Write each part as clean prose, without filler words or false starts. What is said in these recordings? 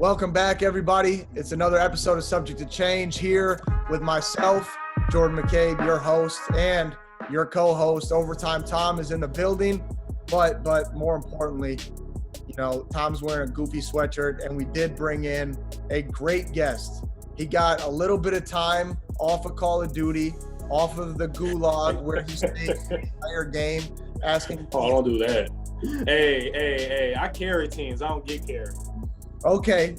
Welcome back, everybody. It's another episode of Subject to Change here with myself, Jordan McCabe, your host, and your co-host. Overtime Tom is in the building, but more importantly, Tom's wearing a goofy sweatshirt, and we did bring in a great guest. He got a little bit of time off of Call of Duty, off of the gulag where he stayed the entire game, asking. Oh, don't do that. Hey, I carry teams. I don't get carried. Okay.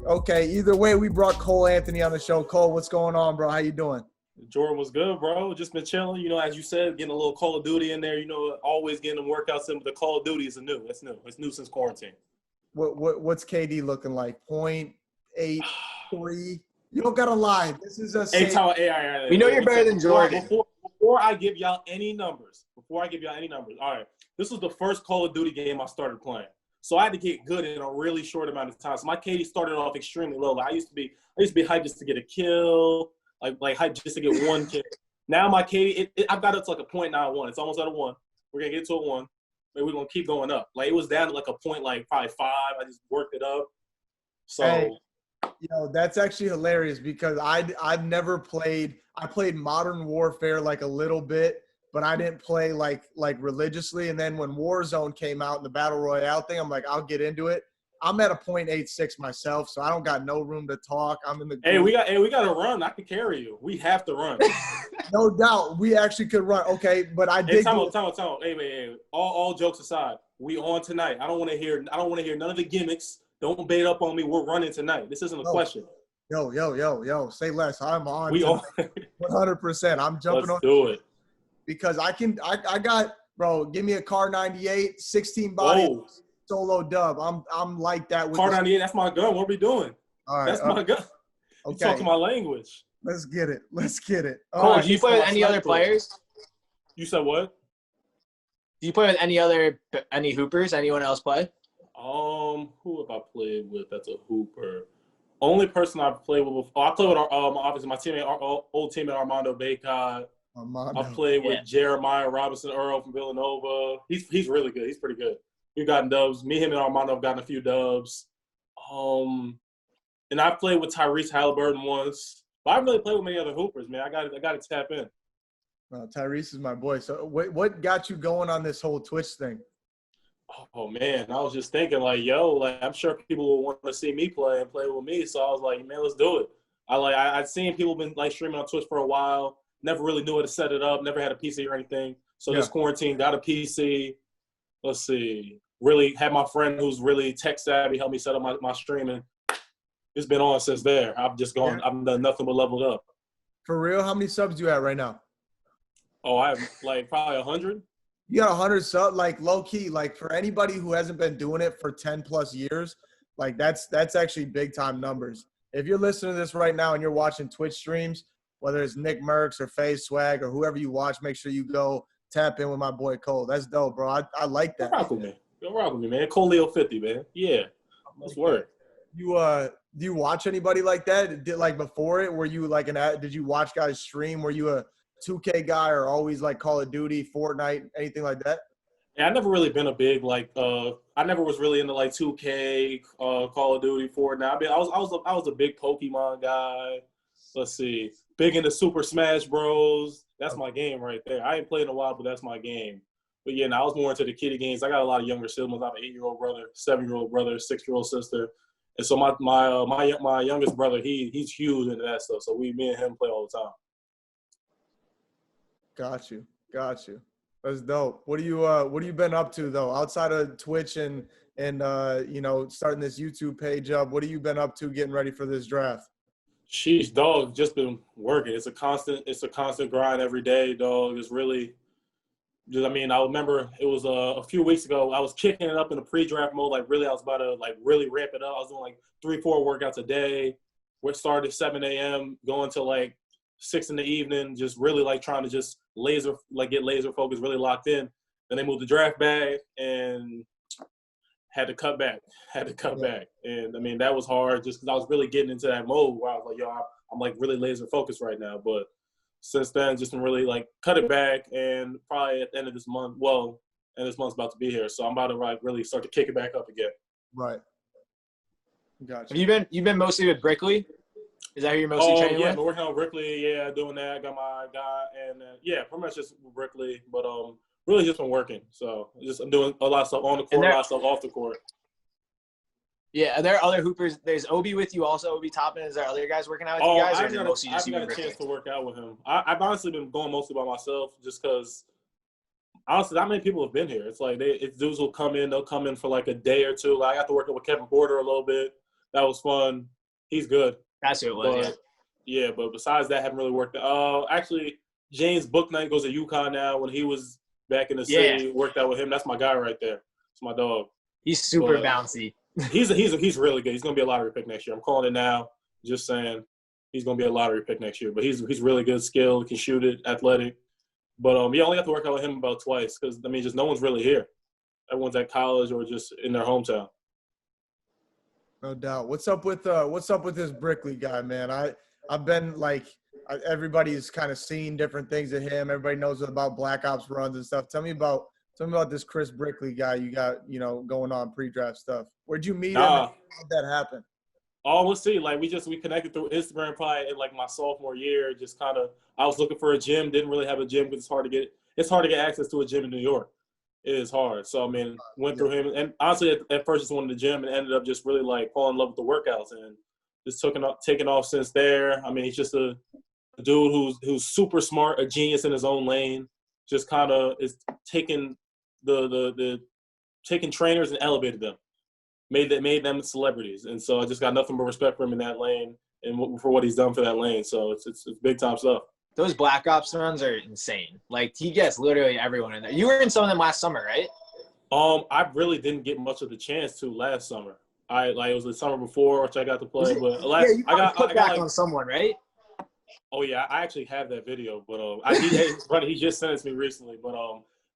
Either way, we brought Cole Anthony on the show. Cole, what's going on, bro? How you doing? Jordan was good, bro. Just been chilling. As you said, getting a little Call of Duty in there. Always getting them workouts in. But the Call of Duty is new. It's new. It's new since quarantine. What's KD looking like? 0.83. You don't gotta lie. This is a. We know you're better than Jordan. Before I give y'all any numbers. All right. This was the first Call of Duty game I started playing. So I had to get good in a really short amount of time. So my KD started off extremely low. Like I used to be hyped just to get a kill, like hyped just to get one kill. Now my KD, I've got it to like a 0.91. It's almost at a 1. We're gonna get to a 1. Maybe we're gonna keep going up. Like it was down to like a point, like probably 5. I just worked it up. So hey, that's actually hilarious because I've never played. I played Modern Warfare like a little bit, but I didn't play like religiously. And then when Warzone came out in the Battle Royale thing, I'm like, I'll get into it. I'm at a 0.86 myself, so I don't got no room to talk. I'm in the group. we got to run. I can carry you. We have to run. No doubt. We actually could run. Okay, but I did. Hey, time out. Hey. All jokes aside, we on tonight. I don't want to hear none of the gimmicks. Don't bait up on me. We're running tonight. This isn't a question. Yo. Say less. I'm on. We on. 100%. I'm jumping on. Let's do it. Because I got, bro, give me a Car 98, 16 body solo dub. I'm like that with Car 98, that's my gun. What are we doing? All right. That's my gun. Okay. You talking my language. Let's get it. Cole, do you play with any other players? You said what? Do you play with any hoopers? Anyone else play? Who have I played with that's a hooper? Only person I've played with before, I play with obviously my teammate, our old teammate Armando Baycott. I played with Jeremiah Robinson Earl from Villanova. He's really good. He's pretty good. We've gotten dubs. Me, him, and Armando have gotten a few dubs. And I've played with Tyrese Halliburton once. But I haven't really played with many other hoopers, man. I got to tap in. Tyrese is my boy. So what got you going on this whole Twitch thing? Oh, man. I was just thinking, I'm sure people will want to see me play and play with me. So I was like, man, let's do it. I'd seen people been streaming on Twitch for a while. Never really knew how to set it up. Never had a PC or anything. So this quarantine, got a PC. Let's see. Really had my friend who's really tech savvy help me set up my streaming. It's been on since there. I've just gone. Yeah. I've done nothing but leveled up. For real? How many subs do you have right now? Oh, I have probably 100. You got 100 subs, low key. For anybody who hasn't been doing it for 10 plus years, that's actually big time numbers. If you're listening to this right now and you're watching Twitch streams, whether it's Nick Merckx or FaZe Swag or whoever you watch, make sure you go tap in with my boy Cole. That's dope, bro. I like that. Go rock with me, man. Cole Leo 50, man. Yeah, let's work. Do you watch anybody like that? Before it, were you did you watch guys stream? Were you a 2K guy or always Call of Duty, Fortnite, anything like that? Yeah, I've never really been a big I never was really into 2K, Call of Duty, Fortnite. I was a big Pokemon guy. Let's see. Big into Super Smash Bros. That's my game right there. I ain't played in a while, but that's my game. But yeah, I was more into the kiddie games. I got a lot of younger siblings. I have an 8-year-old brother, 7-year-old brother, 6-year-old sister. And so my youngest brother, he's huge into that stuff. So me and him play all the time. Got you. That's dope. What do you been up to though? Outside of Twitch and starting this YouTube page up, what have you been up to getting ready for this draft? Sheesh, dog, just been working. It's a constant grind every day, dog. It's really I remember it was a few weeks ago, I was kicking it up in the pre-draft mode. I was about to really ramp it up. I was doing 3-4 workouts a day. We started at 7 a.m., going to 6 in the evening, just really trying to just get laser focused, really locked in. Then they moved the draft back and had to cut back. And that was hard just because I was really getting into that mode where I was I'm really laser focused right now. But since then, just been really cut it back, and probably at the end of this month, and this month's about to be here. So I'm about to really start to kick it back up again. Right. Gotcha. You've been mostly with Brickley? Is that who you're mostly training yeah, with? been working on Brickley, yeah, doing that. Got my guy, and yeah, pretty much just Brickley, but really just been working. So I'm doing a lot of stuff on the court, a lot of stuff off the court. Yeah, are there other hoopers? There's Obi with you also, Obi Toppin. Is there other guys working out with you guys, or is it mostly just you and I've got a chance Brickley? to work out with him. I've honestly been going mostly by myself, just because honestly, not many people have been here. It's like it's dudes will come in. They'll come in for like a day or two. Like, I got to work out with Kevin Porter a little bit. That was fun. He's good. That's who it was. But, yeah, but besides that, haven't really worked. Actually, James Booknight goes to UConn now. When he was back in the city, worked out with him. That's my guy right there. It's my dog. He's super bouncy. He's really good. He's gonna be a lottery pick next year. I'm calling it now. Just saying, he's gonna be a lottery pick next year. But he's really good, skilled, can shoot it, athletic. But yeah, I only have to work out with him about twice because just no one's really here. Everyone's at college or just in their hometown. No doubt. What's up with this Brickley guy, man? I've been like everybody's kind of seen different things of him. Everybody knows about Black Ops runs and stuff. Tell me about this Chris Brickley guy you got, going on pre-draft stuff. Where'd you meet him? How'd that happen? Oh, we'll see. Like, we connected through Instagram probably in like my sophomore year. Just kind of, I was looking for a gym. Didn't really have a gym because it's hard to get access to a gym in New York. It is hard. So went through him, and honestly, at first just wanted the gym, and ended up just really like falling in love with the workouts, and just taking off since there. He's just a dude who's super smart, a genius in his own lane. Just kind of is taking taking trainers and elevated them. Made them celebrities, and so I just got nothing but respect for him in that lane and for what he's done for that lane. So it's big time stuff. Those Black Ops runs are insane. Like, he gets literally everyone in there. You were in some of them last summer, right? I really didn't get much of the chance to last summer. It was the summer before, which I got to play. But you got put back on someone, right? Oh yeah, I actually have that video, but he just sent it to me recently. But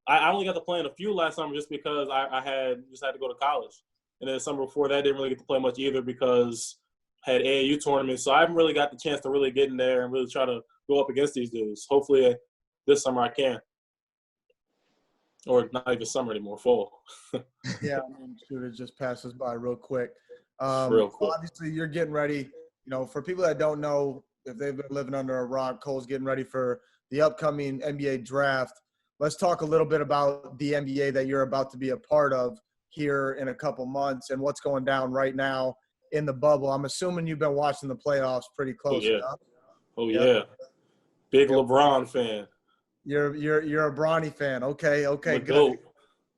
I only got to play in a few last summer just because I had to go to college. And then the summer before that, didn't really get to play much either because I had AAU tournaments. So I haven't really got the chance to really get in there and really try to go up against these dudes. Hopefully this summer I can. Or not even summer anymore, fall. Yeah, shoot, it just passes by real quick. Real quick. Obviously, you're getting ready. For people that don't know, if they've been living under a rock, Cole's getting ready for the upcoming NBA draft. Let's talk a little bit about the NBA that you're about to be a part of here in a couple months and what's going down right now in the bubble. I'm assuming you've been watching the playoffs pretty close. Oh yeah. Big LeBron fan. You're a Bronny fan. Okay, good. Goat.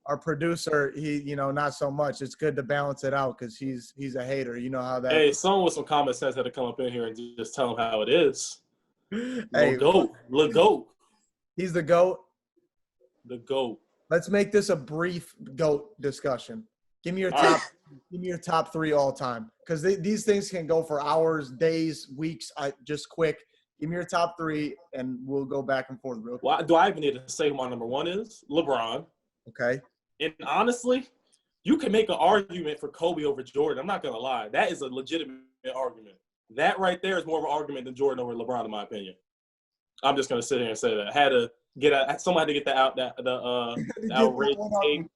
Our producer, he not so much. It's good to balance it out because he's a hater. You know how that. Hey, someone with some common sense had to come up in here and just tell him how it is. Hey, GOAT. He's the GOAT. The GOAT. Let's make this a brief GOAT discussion. Give me your top 3 all time, because these things can go for hours, days, weeks. Just quick. Give me your top 3, and we'll go back and forth real quick. Well, do I even need to say who my number 1 is? LeBron. Okay. And honestly, you can make an argument for Kobe over Jordan. I'm not gonna lie. That is a legitimate argument. That right there is more of an argument than Jordan over LeBron, in my opinion. I'm just gonna sit here and say that. Someone had to get that out. The outrageous tape.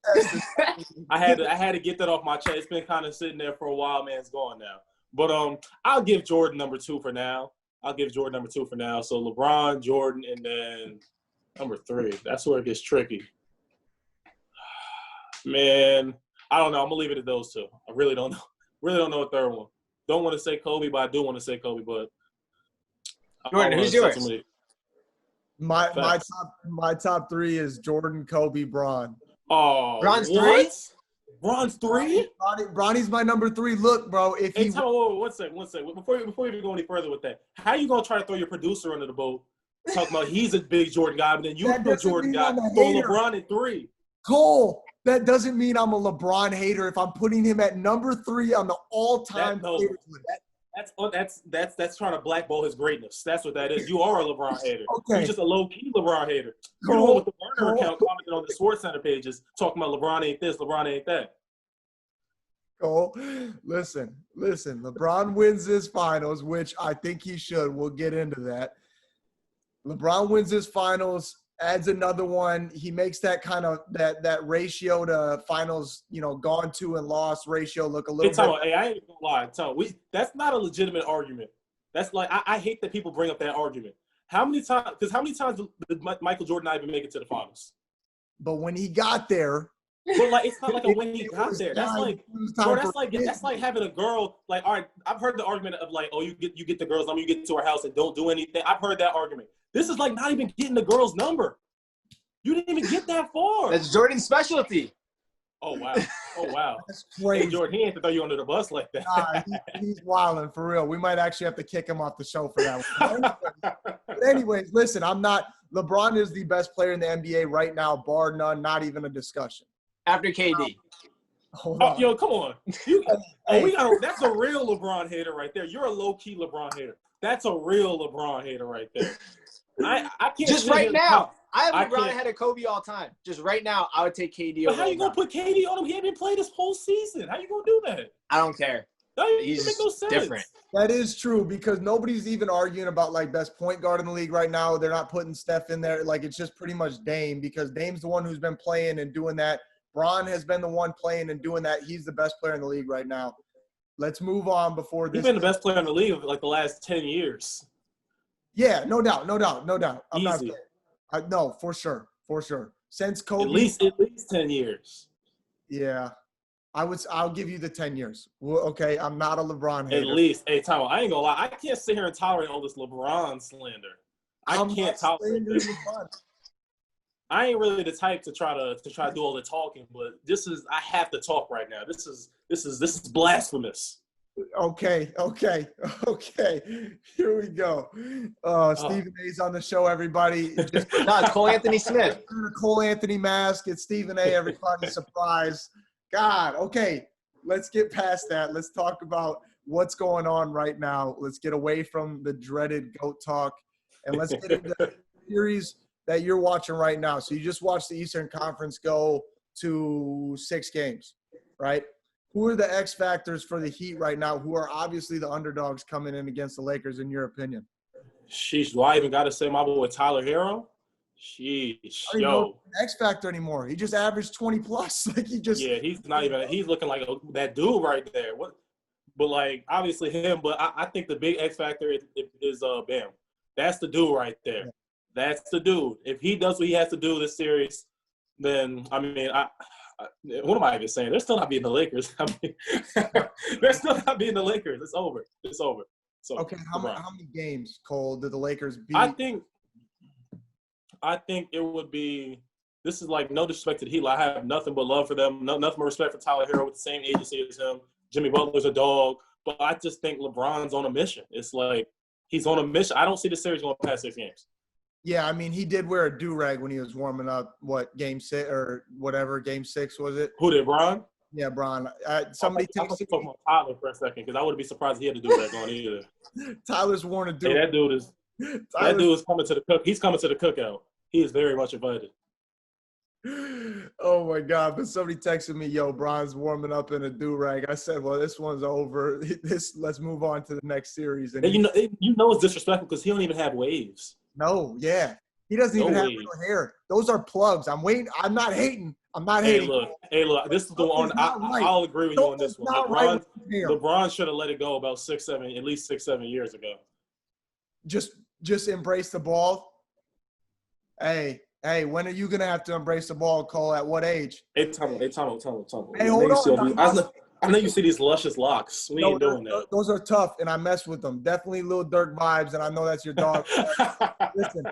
I had to get that off my chest. It's been kind of sitting there for a while, man. It's gone now. But I'll give Jordan number 2 for now. So LeBron, Jordan, and then number 3. That's where it gets tricky. Man, I don't know. I'm gonna leave it at those 2. I really don't know. Really don't know a third one. Don't want to say Kobe, but I do want to say Kobe. But Jordan, who's yours? My top 3 is Jordan, Kobe, Bron. Oh, Bron's what? 3? Bron's 3? Bronny's my number 3. Look, bro, if he one second. Before you even go any further with that, how you gonna try to throw your producer under the boat? Talking about he's a big Jordan guy, but then you the Jordan guy, throw LeBron at 3. Cole, that doesn't mean I'm a LeBron hater if I'm putting him at number 3 on the all-time players list. That's trying to blackball his greatness. That's what that is. You are a LeBron hater. Okay. You're just a low-key LeBron hater. You're the one with the burner account commenting on the SportsCenter pages talking about LeBron ain't this, LeBron ain't that. Cole, listen. LeBron wins this finals, which I think he should. We'll get into that. LeBron wins his finals. adds another one. He makes that kind of that ratio to finals, gone to and lost ratio look a little bit. Hey, I ain't gonna lie. That's not a legitimate argument. That's like I hate that people bring up that argument. How many times did Michael Jordan not even make it to the finals? But when he got there, but like it's not like a when he got there. That's like, bro, that's like having a girl. Like, all right, I've heard the argument of like, oh, you get the girl's number, you get to her house and don't do anything. I've heard that argument. This is like not even getting the girl's number. You didn't even get that far. That's Jordan's specialty. Oh wow. That's crazy. Hey, Jordan, he ain't to throw you under the bus like that. He's wilding for real. We might actually have to kick him off the show for that one. But anyways, listen, LeBron is the best player in the NBA right now, bar none, not even a discussion. After KD. Yo, come on. That's a real LeBron hater right there. You're a low-key LeBron hater. That's a real LeBron hater right there. I can't. Just right now. I have LeBron ahead of Kobe all time. Just right now, I would take KD over. But how you gonna put KD on him? He haven't played this whole season. How you gonna do that? I don't care. He's make no sense. Different. That is true because nobody's even arguing about like best point guard in the league right now. They're not putting Steph in there. Like it's just pretty much Dame because Dame's the one who's been playing and doing that. Bron has been the one playing and doing that. He's the best player in the league right now. Let's move on before this. He's been the best player in the league for like the last 10 years. Yeah, no doubt. I'm Easy. No, for sure. Since Kobe. At least 10 years. Yeah. I'll give you the 10 years. Well, okay, I'm not a LeBron hater. At least. Hey, Tom, I ain't gonna lie. I can't sit here and tolerate all this LeBron slander. I can't tolerate this. I ain't really the type to try to do all the talking, but I have to talk right now. This is blasphemous. Okay. Here we go. Stephen A's on the show, everybody. No, it's Cole Anthony Smith. Cole Anthony mask. It's Stephen A. Everybody, surprise. God. Okay. Let's get past that. Let's talk about what's going on right now. Let's get away from the dreaded GOAT talk, and let's get into the series that you're watching right now. So you just watched the Eastern Conference go to 6 games, right? Who are the X factors for the Heat right now? Who are obviously the underdogs coming in against the Lakers, in your opinion? Sheesh, do I even got to say my boy Tyler Hero? Sheesh, yo. X factor anymore. He just averaged 20 plus. Like Yeah, he's not even. He's looking like that dude right there. What? But like obviously him. But I think the big X factor is Bam. That's the dude right there. That's the dude. If he does what he has to do this series, then I mean, what am I even saying? They're still not beating the Lakers. I mean, they're still not beating the Lakers. It's over. So okay, how many games, Cole, did the Lakers beat? I think it would be. This is like no disrespect to the Heat. Like, I have nothing but love for them. Nothing but respect for Tyler Hero with the same agency as him. Jimmy Butler's a dog, but I just think LeBron's on a mission. It's like he's on a mission. I don't see the series going past 6 games. Yeah, I mean, he did wear a do-rag when he was warming up, game 6 or whatever, game 6 was it? Who did, Bron? Yeah, Bron. Somebody texted me. Talking about Tyler for a second because I wouldn't be surprised if he had a do-rag on either. Tyler's worn a do-rag. Hey, that dude is coming to the cook. He's coming to the cookout. He is very much invited. Oh, my God. But somebody texted me, yo, Bron's warming up in a do-rag. I said, well, this one's over. Let's move on to the next series. And it's disrespectful because he don't even have waves. No, yeah. He doesn't even have real hair. Those are plugs. I'm waiting. I'm not hating. Hey, look. This is the one. I'll agree with you on this one. LeBron should have let it go about at least 6-7 years ago. Just embrace the ball. Hey, when are you gonna have to embrace the ball, Cole? At what age? Hey, Tom. Hey, hold on. I know you see these luscious locks. We ain't doing that. Those are tough, and I mess with them. Definitely Lil Durk vibes, and I know that's your dog. Listen,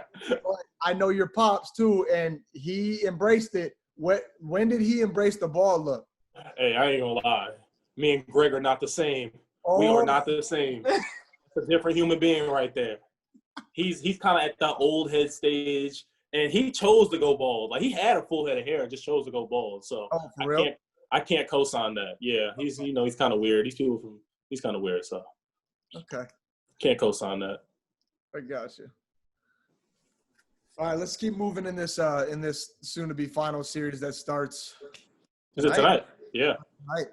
I know your pops too, and he embraced it. When did he embrace the ball look? Hey, I ain't gonna lie. Me and Greg are not the same. We are not the same. It's a different human being right there. He's kind of at the old head stage, and he chose to go bald. Like he had a full head of hair and just chose to go bald. So for real? I can't co-sign that. Yeah, he's kind of weird. He's kind of weird. So okay, can't co-sign that. I got you. All right, let's keep moving in this soon-to-be final series that starts. Is it tonight? Yeah. Right.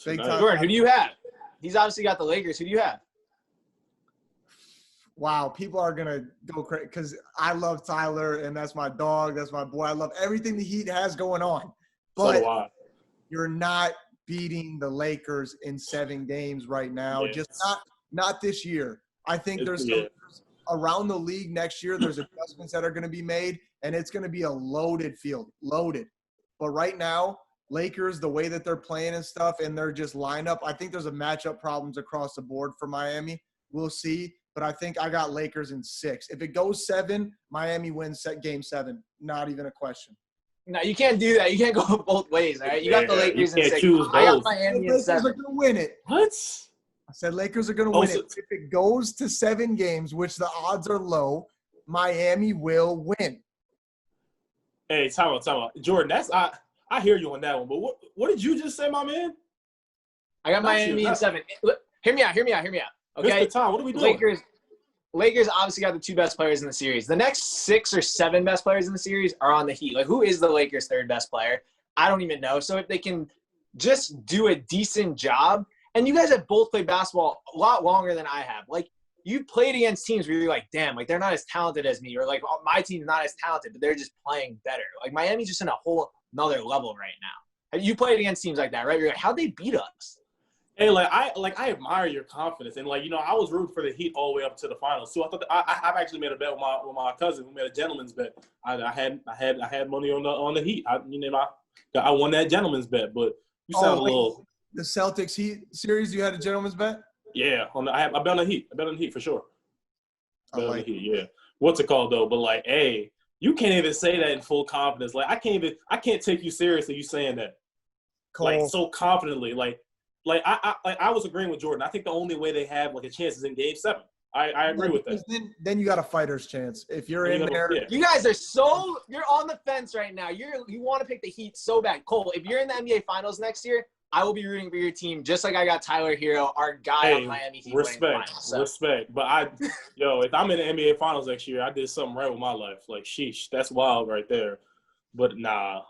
Big time. Jordan, who do you have? He's obviously got the Lakers. Who do you have? wow, people are gonna go crazy because I love Tyler and that's my dog, that's my boy. I love everything the Heat has going on, So but do I. you're not beating the Lakers in 7 games right now. Yeah. Just not this year. I think there's Yeah. around the league next year. There's adjustments that are going to be made, and it's going to be a loaded field, loaded. But right now, Lakers, the way that they're playing and stuff, and they're just lineup. I think there's a matchup problems across the board for Miami. We'll see, but I think I got Lakers in 6. If it goes 7, Miami wins game 7. Not even a question. No, you can't do that. You can't go both ways, all right? You got the Lakers in 6. Choose I got both. Miami in Lakers 7. are going to win it. What? I said Lakers are going to win it. If it goes to 7 games, which the odds are low, Miami will win. Hey, time out. Jordan, I hear you on that one, but what did you just say, my man? I got Miami in 7. Hear me out. Okay, Mr. Tom, what are we doing? Lakers obviously got the 2 best players in the series. The next 6 or 7 best players in the series are on the Heat. Like, who is the Lakers' 3rd best player? I don't even know. So if they can just do a decent job, and you guys have both played basketball a lot longer than I have. Like, you played against teams where you're like, damn, like, they're not as talented as me. Or, like, oh, my team's not as talented, but they're just playing better. Like, Miami's just in a whole another level right now. You played against teams like that, right? You're like, how'd they beat us? Hey, I admire your confidence, and I was rooting for the Heat all the way up to the finals. So I thought I've actually made a bet with my cousin. We made a gentleman's bet. I had money on the Heat. I won that gentleman's bet, but you sound a little. The Celtics Heat series, you had a gentleman's bet? Yeah, I bet on the Heat. I bet on the Heat for sure. Bet on the Heat, yeah. What's it called though? But like, hey, you can't even say that in full confidence. Like, I can't take you seriously. You saying that, Cole. Like, so confidently, like I was agreeing with Jordan. I think the only way they have like a chance is in Game 7. I agree with that. Then you got a fighter's chance if you're in there. Yeah. You guys are you're on the fence right now. You want to pick the Heat so bad. Cole, if you're in the NBA Finals next year, I will be rooting for your team just like I got Tyler Hero, our guy on Miami Heat. Respect. But if I'm in the NBA Finals next year, I did something right with my life. Like, sheesh, that's wild right there. But nah.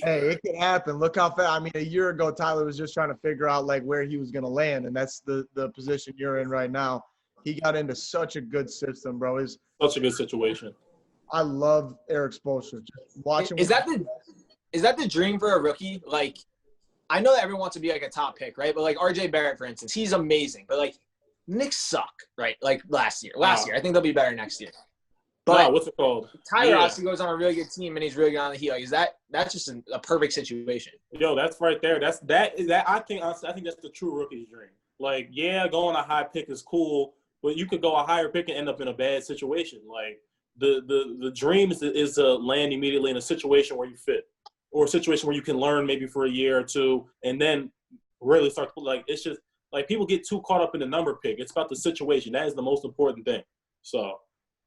Hey, it can happen. Look how fast. I mean, a year ago, Tyler was just trying to figure out like where he was going to land, and that's the position you're in right now. He got into such a good system, bro. It's such a good situation. I love Eric Spoelstra. Watching. Is that the dream for a rookie? Like, I know that everyone wants to be like a top pick, right? But like RJ Barrett, for instance, he's amazing. But like, Knicks suck, right? Like last year. I think they'll be better next year. But what's it called? Tyler obviously goes on a really good team and he's really good on the Heat. Like, that's just a perfect situation. Yo, that's right there. I think that's the true rookie's dream. Like, yeah, going a high pick is cool, but you could go a higher pick and end up in a bad situation. Like, the dream is to land immediately in a situation where you fit, or a situation where you can learn maybe for a year or two, and then really start to, like, it's just like people get too caught up in the number pick. It's about the situation. That is the most important thing. So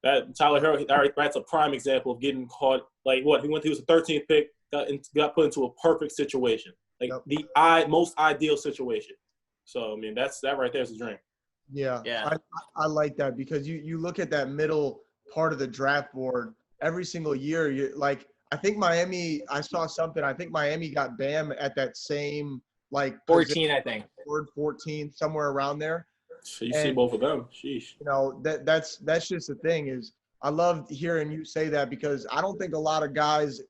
that Tyler Hero, that's a prime example of getting caught. Like, what he was a 13th pick, got put into a perfect situation, like the most ideal situation. So I mean, that right there is a dream. Yeah. I like that because you look at that middle part of the draft board every single year. You like, I think Miami. I saw something. I think Miami got Bam at that same like 14, I think. 14, somewhere around there. So you see both of them. Sheesh. You know, that's just the thing is I love hearing you say that because I don't think a lot of guys,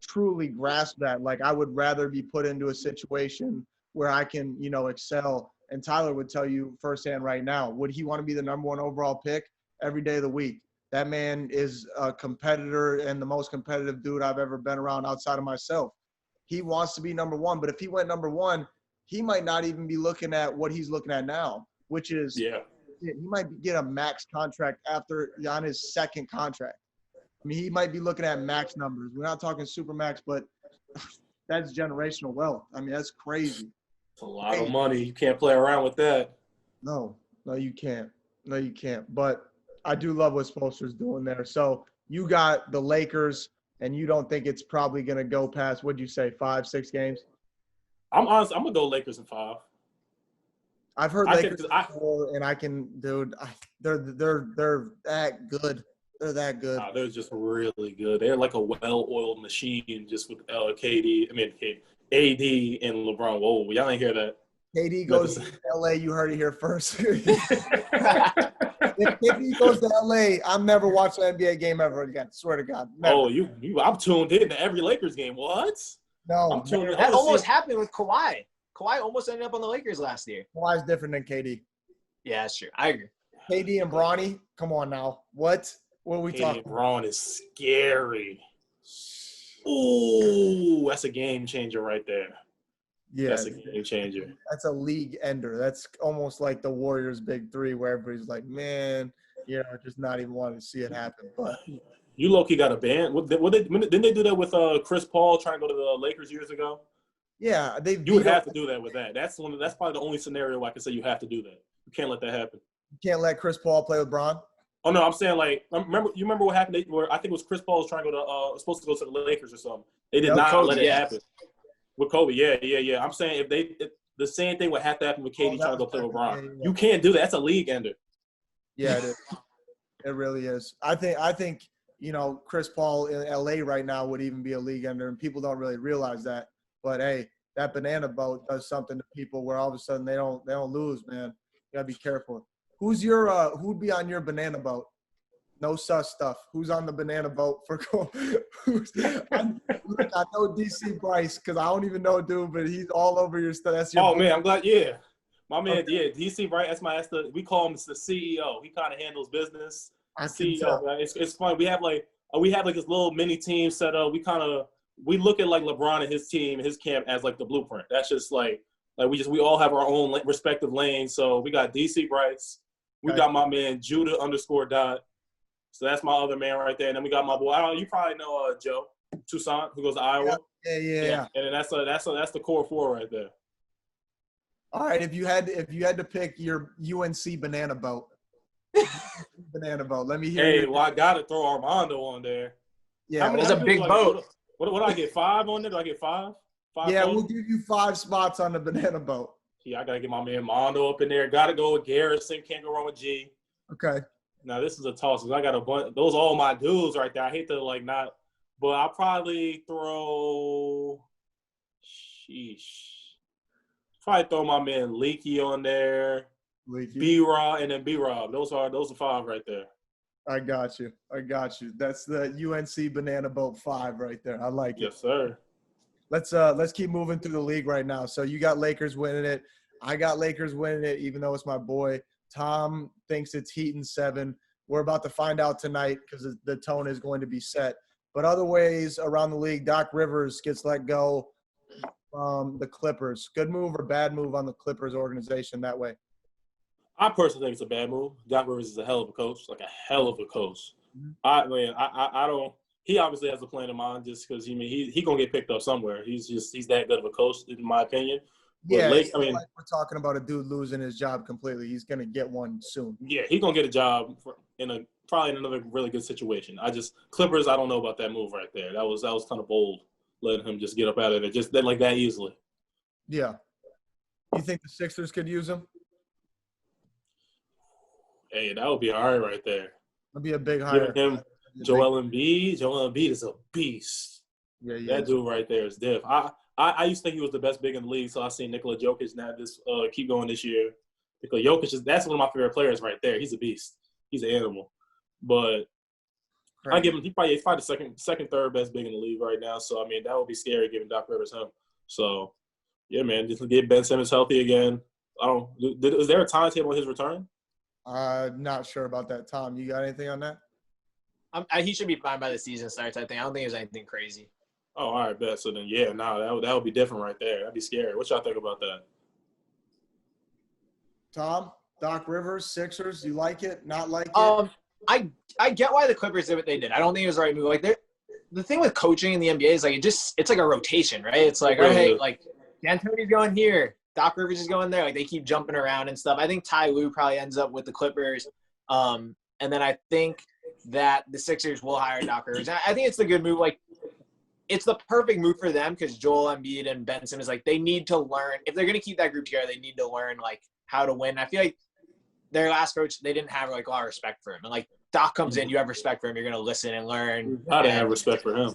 truly grasp that. Like, I would rather be put into a situation where I can, excel. And Tyler would tell you firsthand right now, would he want to be the number 1 overall pick every day of the week? That man is a competitor and the most competitive dude I've ever been around outside of myself. He wants to be number 1, but if he went number 1, he might not even be looking at what he's looking at now, which is he might get a max contract on his 2nd contract. I mean, he might be looking at max numbers. We're not talking super max, but that's generational wealth. I mean, that's crazy. It's a lot of money. You can't play around with that. No, you can't. No, you can't. But I do love what Spoelstra's doing there. So you got the Lakers, and you don't think it's probably going to go past, what'd you say, 5-6 games? I'm honest. I'm gonna go Lakers in 5. I've heard Lakers 4, and I can, dude. They're that good. They're that good. They're just really good. They're like a well-oiled machine, just with KD. AD and LeBron. Whoa, y'all ain't hear that. KD goes to LA. You heard it here first. if he goes to LA, I'm never watching an NBA game ever again. Swear to God. Never. Oh, I'm tuned in to every Lakers game. What? No, I'm tuned in. That almost happened with Kawhi. Kawhi almost ended up on the Lakers last year. Kawhi's different than KD. Yeah, that's true. I agree. KD and Bronny, come on now. What are we talking KD and Braun is scary. Ooh, that's a game changer right there. Yeah, That's a game changer. that's a league ender. That's almost like the Warriors' big three, where everybody's like, man, just not even wanting to see it happen. But You low-key got a ban. Didn't they do that with Chris Paul trying to go to the Lakers years ago? yeah, You would have to do that with that. That's probably the only scenario I can say you have to do that. You can't let that happen. You can't let Chris Paul play with Bron. Oh no, I'm saying like remember what happened? Where I think it was Chris Paul was trying to go to supposed to go to the Lakers or something. They did not Kobe, let it happen with Kobe. Yeah. I'm saying if the same thing would have to happen with KD trying to go play with Bron. Yeah. You can't do that. That's a league ender. Yeah, it is. It really is. I think Chris Paul in LA right now would even be a league ender, and people don't really realize that. But hey, that banana boat does something to people where all of a sudden they don't lose, man. You gotta be careful. Who'd be on your banana boat? No sus stuff. Who's on the banana boat for I know DC Bryce because I don't even know dude, but he's all over your stuff. That's your Man, I'm glad. Yeah, my man. Okay. Yeah, DC Bryce. We call him the CEO. He kind of handles business. I can CEO. tell. Right? It's fun. We have like this little mini team set up. We look at like LeBron and his team, his camp as like the blueprint. That's just like we all have our own respective lanes. So we got DC Bryce. We got my man Judah _Dot. So that's my other man right there. And then we got my boy. You probably know Joe Toussaint, who goes to Iowa. Yeah. And then that's the core four right there. All right, if you had to pick your UNC banana boat, let me hear. Hey, well, I gotta throw Armando on there. Yeah, That's a big boat. What do I get? 5 on there? Do I get 5? 5 yeah, total? we'll give you 5 spots on the banana boat. Yeah, I gotta get my man Mondo up in there. Gotta go with Garrison. Can't go wrong with G. Okay. Now this is a toss. I got a bunch. Those are all my dudes right there. I hate to not, but I'll probably throw. Probably throw my man Leaky on there. B-Rob and then B-Rob. Those are 5 right there. I got you. That's the UNC banana boat 5 right there. I like it. Yes, sir. Let's keep moving through the league right now. So you got Lakers winning it. I got Lakers winning it, even though it's my boy. Tom thinks it's Heat in 7. We're about to find out tonight because the tone is going to be set. But other ways around the league, Doc Rivers gets let go from the Clippers. Good move or bad move on the Clippers organization that way? I personally think it's a bad move. Doc Rivers is a hell of a coach, like a hell of a coach. Mm-hmm. I don't. He obviously has a plan in mind, just because he gonna get picked up somewhere. He's that good of a coach, in my opinion. But Yeah, like we're talking about a dude losing his job completely. He's gonna get one soon. Yeah, he's gonna get a job probably in another really good situation. Clippers. I don't know about that move right there. That was kind of bold, letting him just get up out of it just like that easily. Yeah. You think the Sixers could use him? Hey, that would be all right there. That'd be a big hire. Give him Joel Embiid. Joel Embiid is a beast. Yeah. That dude right there is diff. I used to think he was the best big in the league, so I seen Nikola Jokic now keep going this year. Nikola Jokic that's one of my favorite players right there. He's a beast. He's an animal. But I give him he's probably the second, third best big in the league right now. So I mean that would be scary giving Doc Rivers him. So yeah, man, just get Ben Simmons healthy again. Is there a timetable on his return? Not sure about that. Tom, you got anything on that? He should be fine by the season starts, I think. I don't think there's anything crazy. Oh, all right, bet. So then, yeah, that would be different right there. That'd be scary. What y'all think about that? Tom, Doc Rivers, Sixers, you like it? Not like it? I get why the Clippers did what they did. I don't think it was the right move. Like the thing with coaching in the NBA is like it's like a rotation, right? It's like, all right, like D'Antoni's going here, Doc Rivers is going there. Like they keep jumping around and stuff. I think Ty Lue probably ends up with the Clippers. And then I think that the Sixers will hire Doc Rivers. And I think it's the good move. Like it's the perfect move for them because Joel Embiid and Ben Simmons, like they need to learn. If they're going to keep that group together, they need to learn like how to win. I feel like their last coach, they didn't have like a lot of respect for him. And like Doc comes in, you have respect for him. You're going to listen and learn. I didn't have respect for him.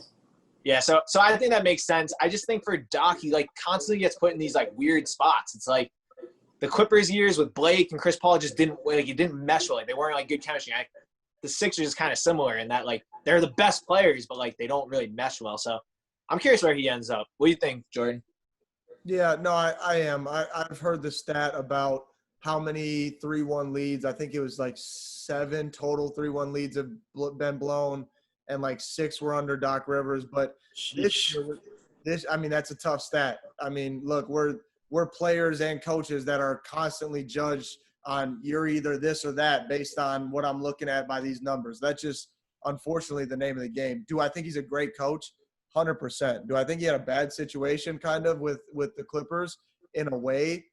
Yeah, so I think that makes sense. I just think for Doc, he like constantly gets put in these like weird spots. It's like the Clippers years with Blake and Chris Paul just didn't like it didn't mesh well. Like they weren't like good chemistry. The Sixers is kind of similar in that like they're the best players, but like they don't really mesh well. So I'm curious where he ends up. What do you think, Jordan? Yeah, no, I am. I've heard the stat about how many 3-1 leads. I think it was like 7 total 3-1 leads have been blown, and like 6 were under Doc Rivers. But I mean, that's a tough stat. I mean, look, we're players and coaches that are constantly judged on you're either this or that based on what I'm looking at by these numbers. That's just unfortunately the name of the game. Do I think he's a great coach? 100%. Do I think he had a bad situation kind of with the Clippers in a way?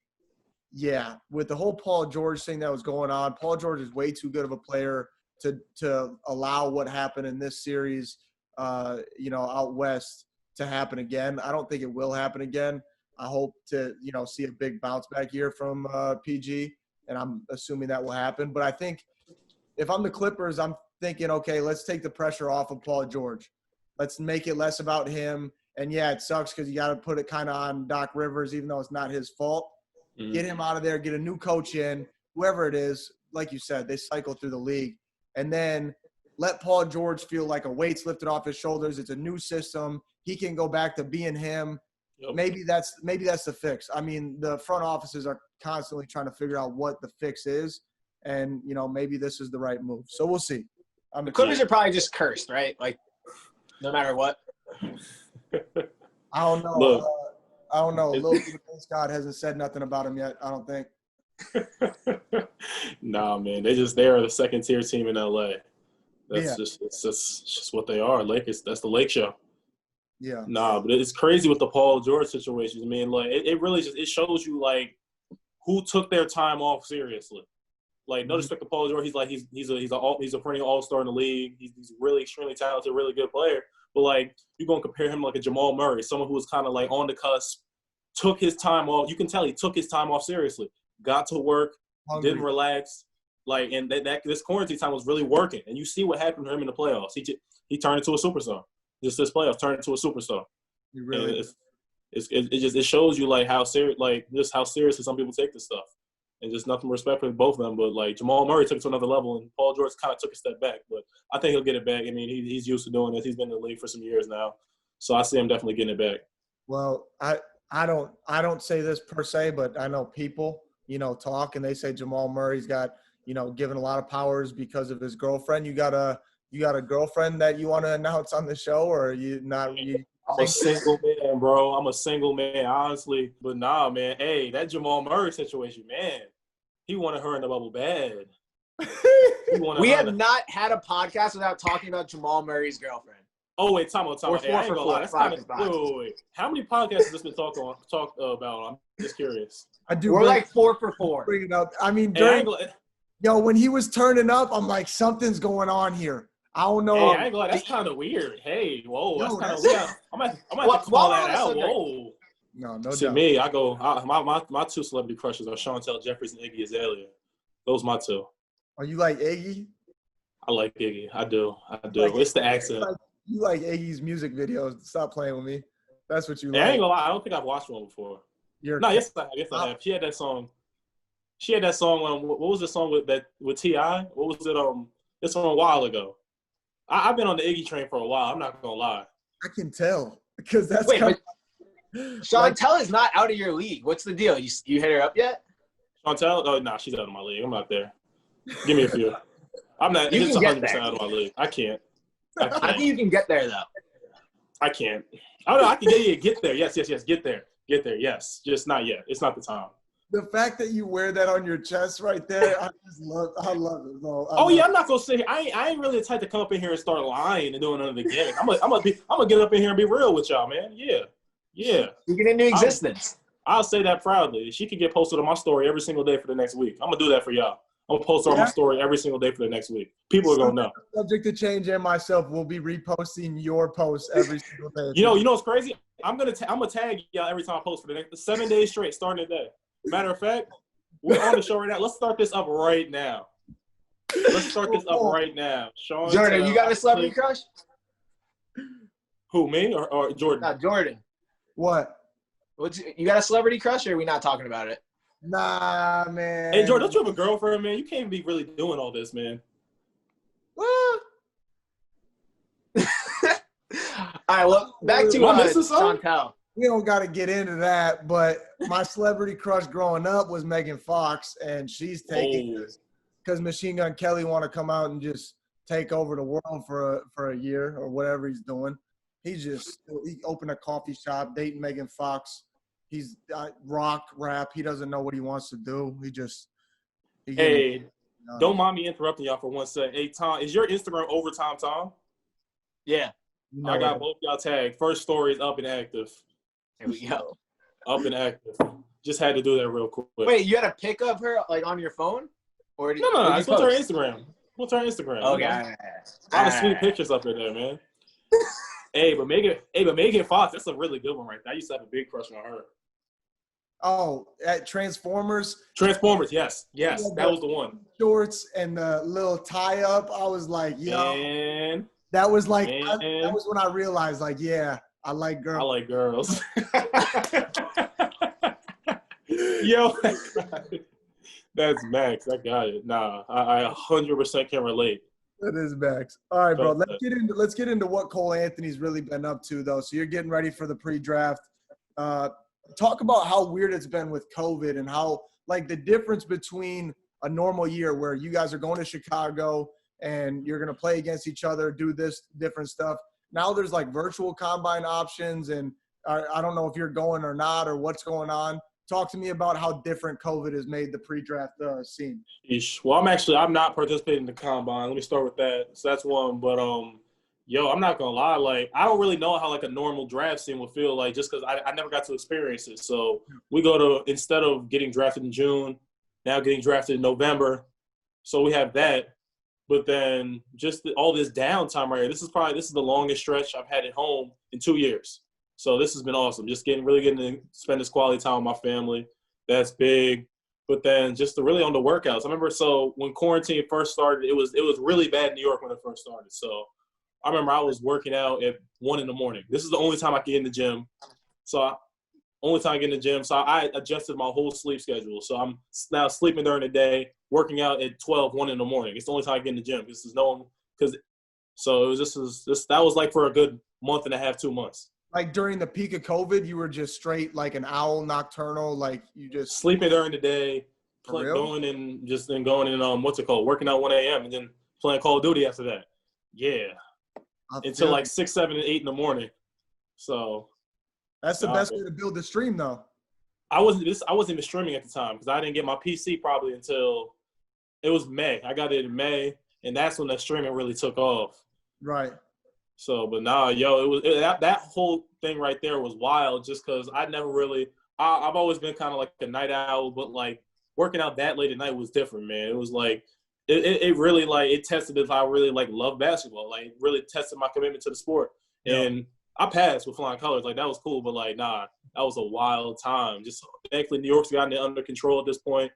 Yeah. With the whole Paul George thing that was going on, Paul George is way too good of a player to allow what happened in this series, out west to happen again. I don't think it will happen again. I hope to, see a big bounce back year from PG, and I'm assuming that will happen. But I think if I'm the Clippers, I'm thinking, okay, let's take the pressure off of Paul George. Let's make it less about him. And, yeah, it sucks because you got to put it kind of on Doc Rivers, even though it's not his fault. Mm-hmm. Get him out of there, get a new coach in, whoever it is. Like you said, they cycle through the league. And then let Paul George feel like a weight's lifted off his shoulders. It's a new system. He can go back to being him. Yep. Maybe that's the fix. I mean, the front offices are constantly trying to figure out what the fix is. And, maybe this is the right move. So we'll see. The Clippers are probably just cursed, right? Like, no matter what. I don't know. Look, I don't know. Lil Scott hasn't said nothing about him yet, I don't think. Nah, man. They are the second-tier team in LA. It's just what they are. Lakers, that's the Lake Show. Yeah. Nah, but it's crazy with the Paul George situation. I mean, like, it really just – it shows you, like, who took their time off seriously. Like, no disrespect to Paul George. He's a perennial all-star in the league. He's really extremely talented, really good player. But, like, you're going to compare him like a Jamal Murray, someone who was kind of, like, on the cusp, took his time off. You can tell he took his time off seriously. Got to work, didn't relax. Like, and this quarantine time was really working. And you see what happened to him in the playoffs. He turned into a superstar. Just this playoffs turned into a superstar. Really it shows you, like, how seriously some people take this stuff. And just nothing respect for both of them. But, like, Jamal Murray took it to another level, and Paul George kind of took a step back. But I think he'll get it back. I mean, he's used to doing this. He's been in the league for some years now. So I see him definitely getting it back. Well, I don't say this per se, but I know people, talk, and they say Jamal Murray's got, given a lot of powers because of his girlfriend. You got a girlfriend that you want to announce on the show, or are you not? I'm a single man, bro. I'm a single man, honestly. But nah, man. Hey, that Jamal Murray situation, man. He wanted her in the bubble bad. We have not had a podcast without talking about Jamal Murray's girlfriend. Oh, wait, time out. Hey, I ain't gonna lie. That's kind of wait. How many podcasts has this been talked about? I'm just curious. We're like 4 for 4. Bring it up. I mean, when he was turning up, I'm like, something's going on here. I don't know. Hey, I ain't gonna lie. That's kind of weird. Hey, whoa, that's kind of weird. I'm gonna have to call that out. Whoa. No doubt. To me, my 2 celebrity crushes are Chantel Jeffries and Iggy Azalea. Those are my 2. Are you like Iggy? I like Iggy. I do. It's the accent. You like Iggy's music videos. Stop playing with me. That's what you like. I ain't gonna lie. I don't think I've watched one before. Yes, I have. She had that song. What was the song with T.I.? What was it? It's from a while ago. I've been on the Iggy train for a while. I'm not gonna lie. I can tell because that's Chantel is not out of your league. What's the deal? You hit her up yet? Chantel? Oh, nah, she's out of my league. I'm not there. Give me a few. I'm not. You it's can 100% get there. out of my league. I can't. I think you can get there though. I can't. I don't know. I can get there. Yes. Get there. Yes. Just not yet. It's not the time. The fact that you wear that on your chest right there, I love it, bro. I'm not gonna say I ain't really the type to come up in here and start lying and doing another gimmick. I'm gonna get up in here and be real with y'all, man. Yeah. You get into existence. I'll say that proudly. She can get posted on my story every single day for the next week. I'm gonna do that for y'all. I'm gonna post her on my story every single day for the next week. People are gonna know. Subject to Change and myself will be reposting your posts every single day. You know what's crazy? I'm gonna tag y'all every time I post for the next 7 days straight, starting today. Matter of fact, we're on the show right now. Let's start this up right now. Sean, Jordan, you got a celebrity crush? Who, me or Jordan? Not Jordan. What? You got a celebrity crush, or are we not talking about it? Nah, man. Hey, Jordan, don't you have a girlfriend, man? You can't be really doing all this, man. Well, All right, well, back to Am I missing something? Chantel. we don't got to get into that, but my celebrity crush growing up was Megan Fox, and she's taking Oh, because Machine Gun Kelly want to come out and just take over the world for a year or whatever he's doing. He opened a coffee shop, dating Megan Fox. He's rock, rap. He doesn't know what he wants to do. hey, don't mind me interrupting y'all for 1 sec. Hey, Tom, is your Instagram Overtime Tom? Yeah, I got both y'all tagged. First story is up and active. there we go. Up and active. Just had to do that real quick. Wait, you had a pic of her like on your phone, or No, I just went to her Instagram. What's her Instagram? Okay, You know? A lot of sweet pictures up there, man. But Megan Fox, that's a really good one right there. I used to have a big crush on her. Oh, at Transformers. Transformers, yes, that was the one. Shorts and the little tie up. I was like, yo, Man, that was like, that was when I realized, like, yeah, I like girls. I like girls. Yo, that's Max. I got it. Nah, I 100% can relate. That is Max. All right, bro. Let's get into what Cole Anthony's really been up to, though. So you're getting ready for the pre-draft. Talk about how weird it's been with COVID and how, like, the difference between a normal year where you guys are going to Chicago and you're going to play against each other, do this different stuff. Now there's, like, virtual combine options, and I don't know if you're going or not or what's going on. Talk to me about how different COVID has made the pre-draft scene. Well, I'm not participating in the combine. Let me start with that. So that's one. But I'm not gonna lie. Like, I don't really know how like a normal draft scene would feel like, just because I never got to experience it. So we go to, instead of getting drafted in June, now getting drafted in November. So we have that. But then just all this downtime right here. This is the longest stretch I've had at home in 2 years. So this has been awesome. Just getting to spend this quality time with my family. That's big. But then just really on the workouts. I remember, so when quarantine first started, it was really bad in New York when it first started. So I remember I was working out at 1 a.m. This is the only time I can get in the gym. Only time I get in the gym. So I adjusted my whole sleep schedule. So I'm now sleeping during the day, working out at 1 a.m. It's the only time I get in the gym. That was like for a good month and a half, 2 months. Like during the peak of COVID, you were just straight like an owl, nocturnal, like you just sleeping during the day, going and working out 1 a.m. and then playing Call of Duty after that. Yeah, until like 6, 7, and 8 in the morning. So that's the best way to build the stream, though. I wasn't even streaming at the time because I didn't get my PC probably until it was May. I got it in May, and that's when the streaming really took off. Right. So, but that whole thing right there was wild just because I've always been kind of like a night owl, but like working out that late at night was different, man. It was like, it really like, it tested if I really like love basketball, like really tested my commitment to the sport. Yeah. And I passed with flying colors. Like that was cool, but like, nah, that was a wild time. Just thankfully New York's gotten it under control at this point.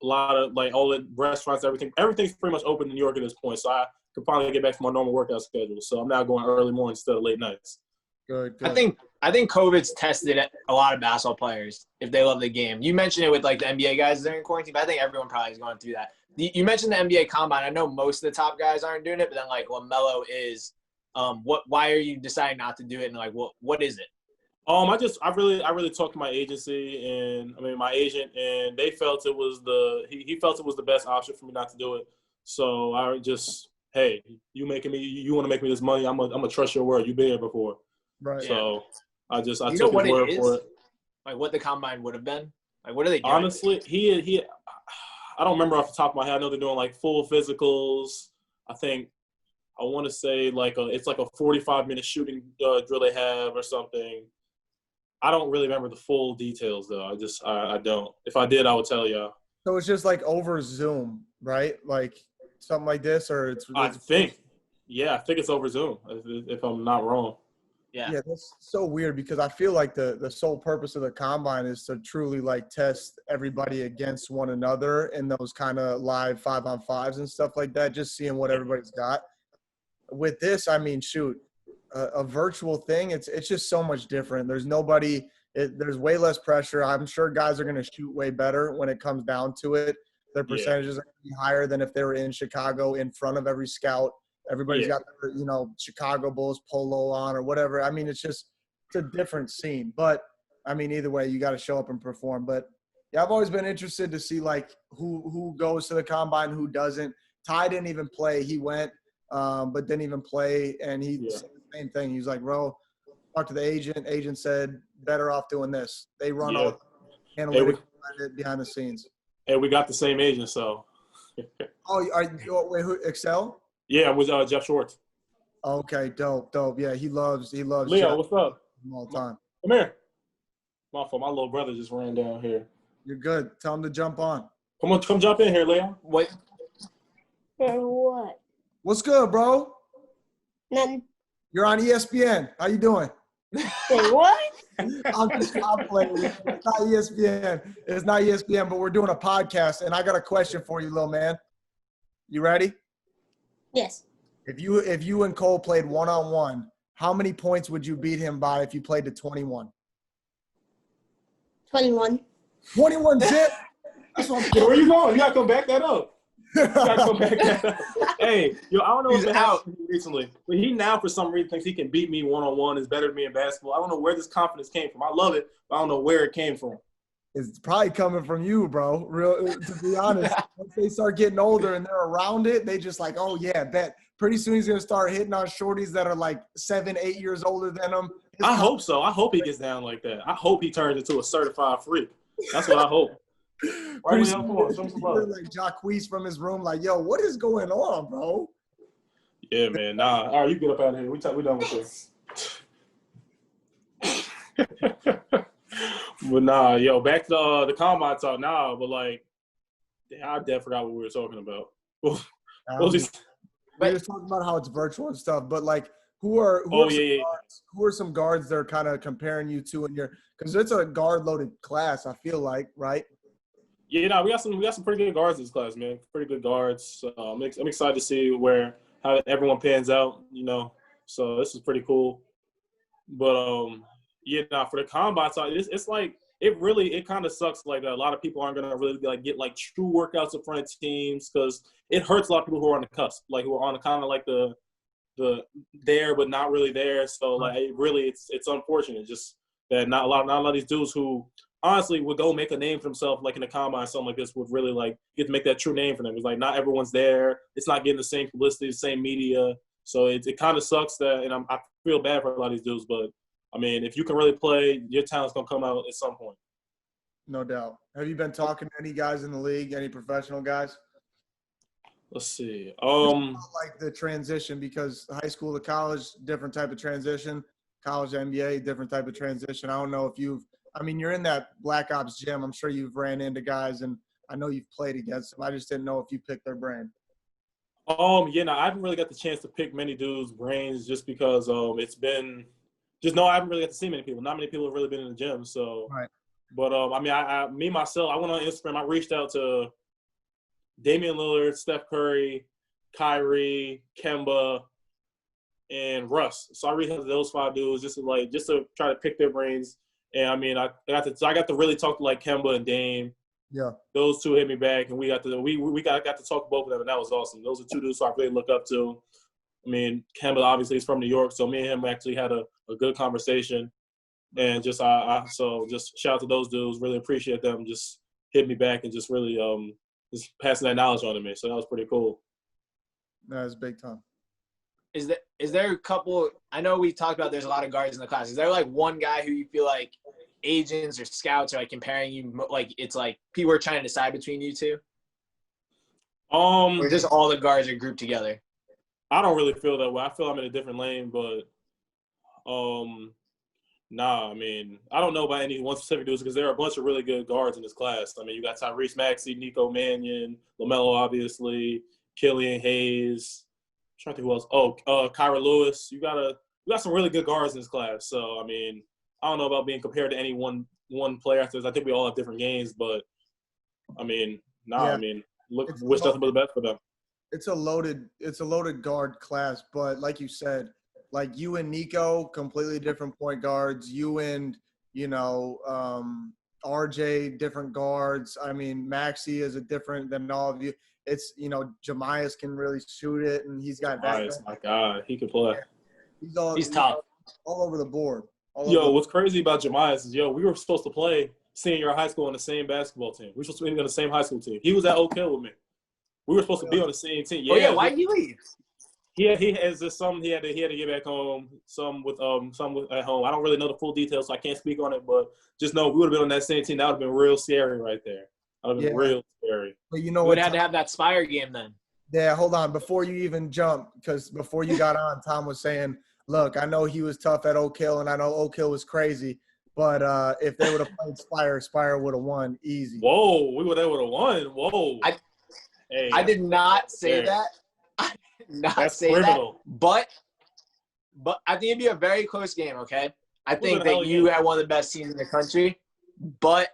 A lot of like all the restaurants, everything's pretty much open in New York at this point. So I could finally get back to my normal workout schedule. So I'm now going early mornings instead of late nights. Good. I think COVID's tested a lot of basketball players if they love the game. You mentioned it with like the NBA guys during quarantine, but I think everyone probably is going through that. You mentioned the NBA combine. I know most of the top guys aren't doing it, but then like LaMelo is. Why are you deciding not to do it? And like, what is it? I really talked to my agency and my agent, and they felt it was he felt it was the best option for me not to do it. So I just, hey, you want to make me this money? I'm gonna trust your word. You've been here before. Right. So I took his word for it. Like what the combine would have been. Like what are they doing? Honestly, he I don't remember off the top of my head. I know they're doing like full physicals. I want to say it's like a 45-minute shooting drill they have or something. I don't really remember the full details though. I don't. If I did, I would tell you. So it's just like over Zoom, right? Like something like this, or I think it's over Zoom if I'm not wrong. Yeah, that's so weird because I feel like the sole purpose of the combine is to truly like test everybody against one another in those kind of live 5-on-5s and stuff like that, just seeing what everybody's got. With this, shoot, a virtual thing, it's just so much different. There's nobody there's way less pressure. I'm sure guys are going to shoot way better when it comes down to it. Their percentages are going to be higher than if they were in Chicago in front of every scout. Everybody's got their, Chicago Bulls polo on or whatever. I mean, it's a different scene. But, I mean, either way, you got to show up and perform. But, yeah, I've always been interested to see, like, who goes to the combine, who doesn't. Ty didn't even play. He went, but didn't even play. And he said the same thing. He was like, bro, talk to the agent. Agent said, better off doing this. They run all the analytics behind the scenes. And we got the same agent, so. Wait, who, Excel? Yeah, it was Jeff Schwartz. Okay, dope. Yeah, he loves Leo, Jeff what's up? all the time. Come here. My fault. My little brother just ran down here. You're good. Tell him to jump on. Come jump in here, Leo. Wait. For what? What's good, bro? Nothing. You're on ESPN. How you doing? Say what? I'm playing. It's not ESPN. It's not ESPN, but we're doing a podcast, and I got a question for you, little man. You ready? Yes. If you and Cole played one-on-one, how many points would you beat him by if you played to 21? 21. 21 zip? That's what I'm Where you going? You got to come back that up. Hey, I don't know He's if it out happened recently, but he now for some reason thinks he can beat me one-on-one, is better than me in basketball. I don't know where this confidence came from. I love it, but I don't know where it came from. It's probably coming from you, bro. To be honest, once they start getting older and they're around it, they just like, oh yeah, bet. Pretty soon he's gonna start hitting on shorties that are like 7, 8 years older than him. I hope so. I hope he gets down like that. I hope he turns into a certified freak. That's what I hope. Pretty soon like Jacquees from his room, like, yo, what is going on, bro? Yeah, man. Nah. All right, you get up out of here. We done with this. But nah, yo, back to the combine talk now. But like, I definitely forgot what we were talking about. We're just talking about how it's virtual and stuff. But like, who are some guards they're kind of comparing you to in your? Because it's a guard-loaded class. I feel like, right? Yeah, no, we got some pretty good guards in this class, man. Pretty good guards. I'm excited to see how everyone pans out. So this is pretty cool. But for the combine side, it's like it kind of sucks. Like a lot of people aren't gonna really like get like true workouts in front of teams because it hurts a lot of people who are on the cusp, like who are on the kind of like the there but not really there. So like it's unfortunate just that not a lot of these dudes who honestly would go make a name for themselves like in the combine, something like this would really like get to make that true name for them. It's like not everyone's there. It's not getting the same publicity, the same media. So it kind of sucks that, and I feel bad for a lot of these dudes, but I mean, if you can really play, your talent's going to come out at some point. No doubt. Have you been talking to any guys in the league, any professional guys? Let's see. Like the transition, because high school to college, different type of transition. College to NBA, different type of transition. I don't know if you're in that Black Ops gym. I'm sure you've ran into guys, and I know you've played against them. I just didn't know if you picked their brain. I haven't really got the chance to pick many dudes' brains just because it's been – I haven't really got to see many people. Not many people have really been in the gym. So, right. But I myself, I went on Instagram. I reached out to Damian Lillard, Steph Curry, Kyrie, Kemba, and Russ. So I reached out to those 5 dudes just to try to pick their brains. And I mean, I got to really talk to like Kemba and Dame. Yeah. Those 2 hit me back, and we got to talk to both of them, and that was awesome. Those are 2 dudes who I really look up to. I mean, Kemba obviously is from New York, so me and him actually had a good conversation. And just just shout out to those dudes. Really appreciate them just hitting me back and just really just passing that knowledge on to me. So that was pretty cool. That was big time. Is there a couple – I know we talked about there's a lot of guards in the class. Is there like one guy who you feel like agents or scouts are like comparing you – like it's like people are trying to decide between you two? Or just all the guards are grouped together? I don't really feel that way. I feel I'm in a different lane, but I mean, I don't know about any one specific dudes because there are a bunch of really good guards in this class. I mean, you got Tyrese Maxey, Nico Mannion, LaMelo, obviously, Killian Hayes. I'm trying to think who else. Kyra Lewis. You got some really good guards in this class. So, I mean, I don't know about being compared to any one player. I think we all have different games, but, I mean, I mean, wish nothing but the best for them. It's a loaded guard class, but like you said, like you and Nico, completely different point guards. You and RJ, different guards. I mean, Maxey is a different than all of you. It's, Jemias can really shoot it, and he's got that. Nice, my God, he can play. He's tough. All over the board. What's crazy about Jemias is, we were supposed to play senior year of high school on the same basketball team. We were supposed to be on the same high school team. He was at Oak Hill with me. We were supposed to be on the same team. Yeah, why did he leave? He has just some he had to get back home, some with at home. I don't really know the full details, so I can't speak on it, but just know we would have been on that same team. That would have been real scary right there. That would have been real scary. But you would have had to have that Spire game then. Yeah, hold on. Before you even jump, because before you got on, Tom was saying, look, I know he was tough at Oak Hill, and I know Oak Hill was crazy, but if they would have played Spire would have won easy. Whoa, they would have won. Whoa. I did not say that. I did not say criminal. That. But I think it'd be a very close game, okay? I think that you had one of the best teams in the country, but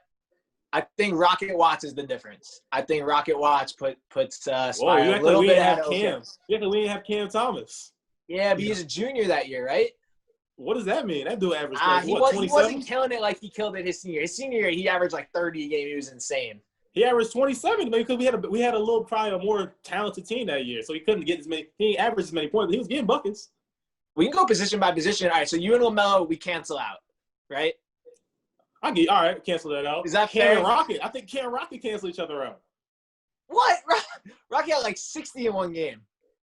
I think Rocket Watts is the difference. I think Rocket Watts puts Spire a little bit ahead of Cam. We didn't have Cam Thomas. Yeah, but he's a junior that year, right? What does that mean? That dude averaged he wasn't killing it like he killed it his senior year. His senior year, he averaged like 30 a game. He was insane. He averaged 27 because we had a more talented team that year, so he couldn't get as many. He didn't average as many points, but he was getting buckets. We can go position by position. All right, so you and LaMelo, we cancel out, right? All right, cancel that out. Is that Cam fair? and Rocket? I think Cam and Rocket cancel each other out. What? Rocket had like 60 in one game.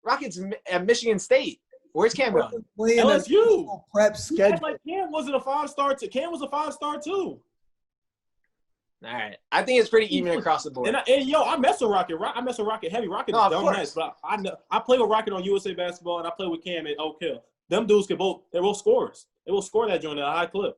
Rocket's at Michigan State. Where's Cam going? LSU. Prep schedule. Like Cam wasn't a 5-star. Cam was a 5-star too. All right, I think it's pretty even across the board. And I mess with Rocket. I mess with Rocket heavy. Rocket is dumb nice, but I play with Rocket on USA Basketball, and I play with Cam at Oak Hill. Them dudes they're both scorers. They will score that joint at a high clip.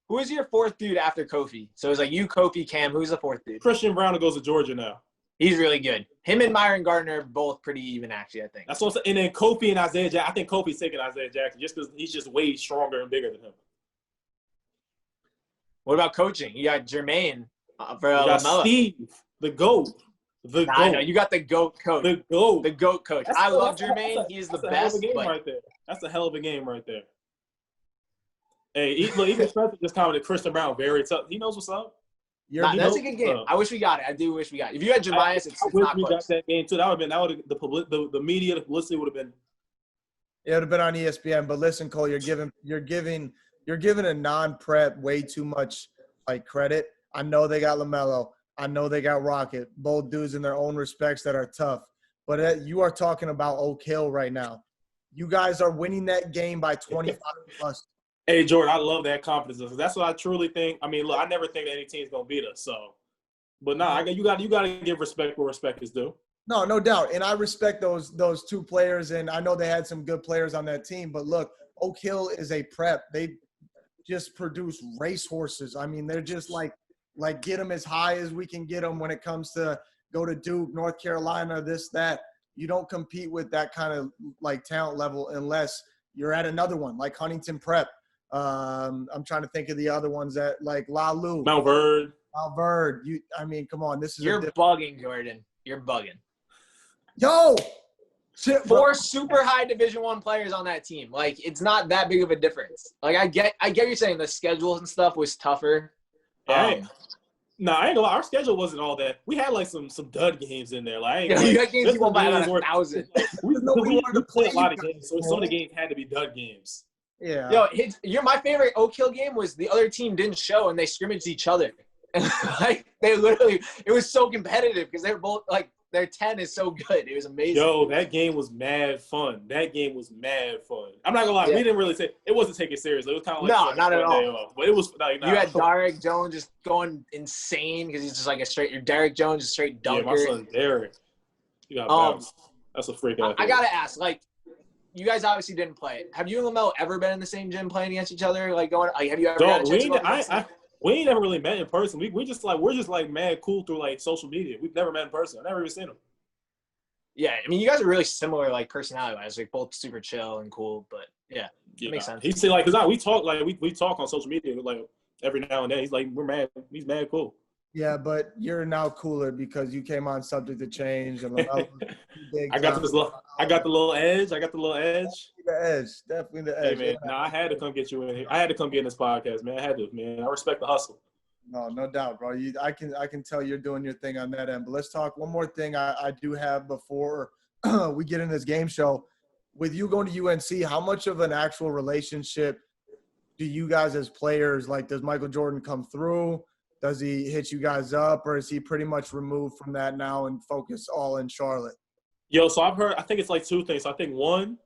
Who is your fourth dude after Kofi? So it's like you, Kofi, Cam. Who's the fourth dude? Christian Brown, who goes to Georgia now. He's really good. Him and Myron Gardner are both pretty even, actually, I think. That's what I'm saying. And then Kofi and Isaiah Jackson. I think Kofi's taking Isaiah Jackson just because he's just way stronger and bigger than him. What about coaching? You got Jermaine for you got LaMelo. Steve, the GOAT. I know. You got the GOAT coach. The GOAT. The GOAT coach. I love Jermaine. He is the best. That's a hell of a game right there. Hey, even Spencer just commented Christian Brown, very tough. He knows what's up. That's a good game. I wish we got it. I do wish we got it. If you had Jemias, it's not close. Got that game too. The media, the publicity would have been. It would have been on ESPN. But listen, Cole, you're giving a non-prep way too much credit. I know they got LaMelo. I know they got Rocket. Both dudes in their own respects that are tough. But you are talking about Oak Hill right now. You guys are winning that game by 25 plus. Hey, Jordan, I love that confidence. That's what I truly think. I mean, look, I never think that any team's going to beat us. So, but you got to give respect where respect is due. No doubt. And I respect those two players, and I know they had some good players on that team. But, look, Oak Hill is a prep. They just produce racehorses. I mean, they're just like get them as high as we can get them when it comes to go to Duke, North Carolina, this, that. You don't compete with that kind of, talent level unless you're at another one, like Huntington Prep. I'm trying to think of the other ones that Lalu. Mount Verde. Come on. You're bugging, Jordan. You're bugging. Yo! Shit, 4 super high Division I players on that team. It's not that big of a difference. I get you're saying the schedules and stuff was tougher. Hey. No, I ain't gonna lie. Our schedule wasn't all that. We had some dud games in there. You got games you won by about 1,000. We wanted to play a lot of games, so some of the games had to be dud games. Yeah. Yo, my favorite Oak Hill game was the other team didn't show and they scrimmaged each other. And they literally, it was so competitive because they were both their 10 is so good. It was amazing. Yo, that game was mad fun. I'm not gonna lie, we didn't really it wasn't taking it seriously. It was kind of no, not at all. But it was you had Derek Jones just going insane because he's just Derek Jones is straight dunker. Yeah, my son Derek. You got bounce. That's a freak out. I gotta ask, you guys obviously didn't play. Have you and LaMelo ever been in the same gym playing against each other? Have you ever had a chance to go we ain't never really met in person. We're just mad cool through social media. We've never met in person. I've never even seen them. Yeah, I mean you guys are really similar personality wise. Both super chill and cool, but yeah, it makes sense. He's because we talk we talk on social media every now and then. He's we're mad. He's mad cool. Yeah, but you're now cooler because you came on Subject to Change and LaMelo's big. I got the little edge. I got the little edge. The edge, definitely the Hey edge. man, no, I had to come get you in here. I had to come get in this podcast, man. I had to, man. I respect the hustle. No, no doubt, bro. I can tell you're doing your thing on that end. But let's talk one more thing I do have before we get in this game show. With you going to UNC, how much of an actual relationship do you guys as players, like, does Michael Jordan come through? Does he hit you guys up, or is he pretty much removed from that now and focus all in Charlotte? Yo, so I've heard, I think it's like two things. I think one,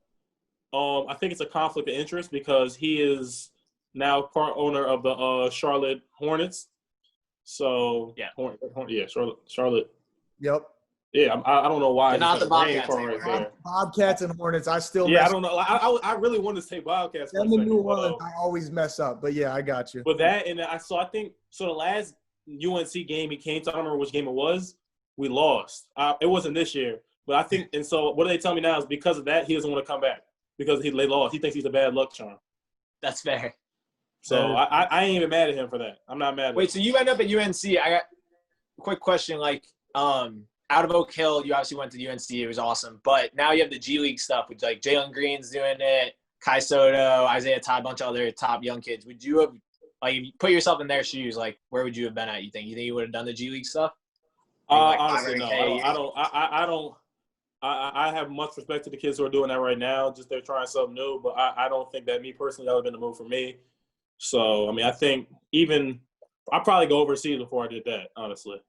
I think it's a conflict of interest because he is now part owner of the Charlotte Hornets. So Yeah. Charlotte. Yep. Yeah, I don't know why. They're not the Bobcats right there. Bobcats and Hornets, I still Yeah, mess I don't know. I really wanted to say Bobcats. them in New Orleans, I always mess up. But yeah, I got you. But that and I think the last UNC game he came to, I don't remember which game it was. We lost. It wasn't this year, but I think. And so what they tell me now is because of that he doesn't want to come back because they lost. He thinks he's a bad luck charm. That's fair. So I ain't even mad at him for that. I'm not mad at him. Wait, so you end up at UNC. I got a quick question. Like, out of Oak Hill, you obviously went to UNC. It was awesome. But now you have the G League stuff, which like Jalen Green's doing it, Kai Soto, Isaiah Todd, a bunch of other top young kids. Would you have, like, if you put yourself in their shoes, like, where would you have been at, you think? You think you would have done the G League stuff? Honestly, no. I have much respect to the kids who are doing that right now. Just they're trying something new. But I don't think that me personally, that would have been the move for me. So, I mean, I think I'd probably go overseas before I did that, honestly.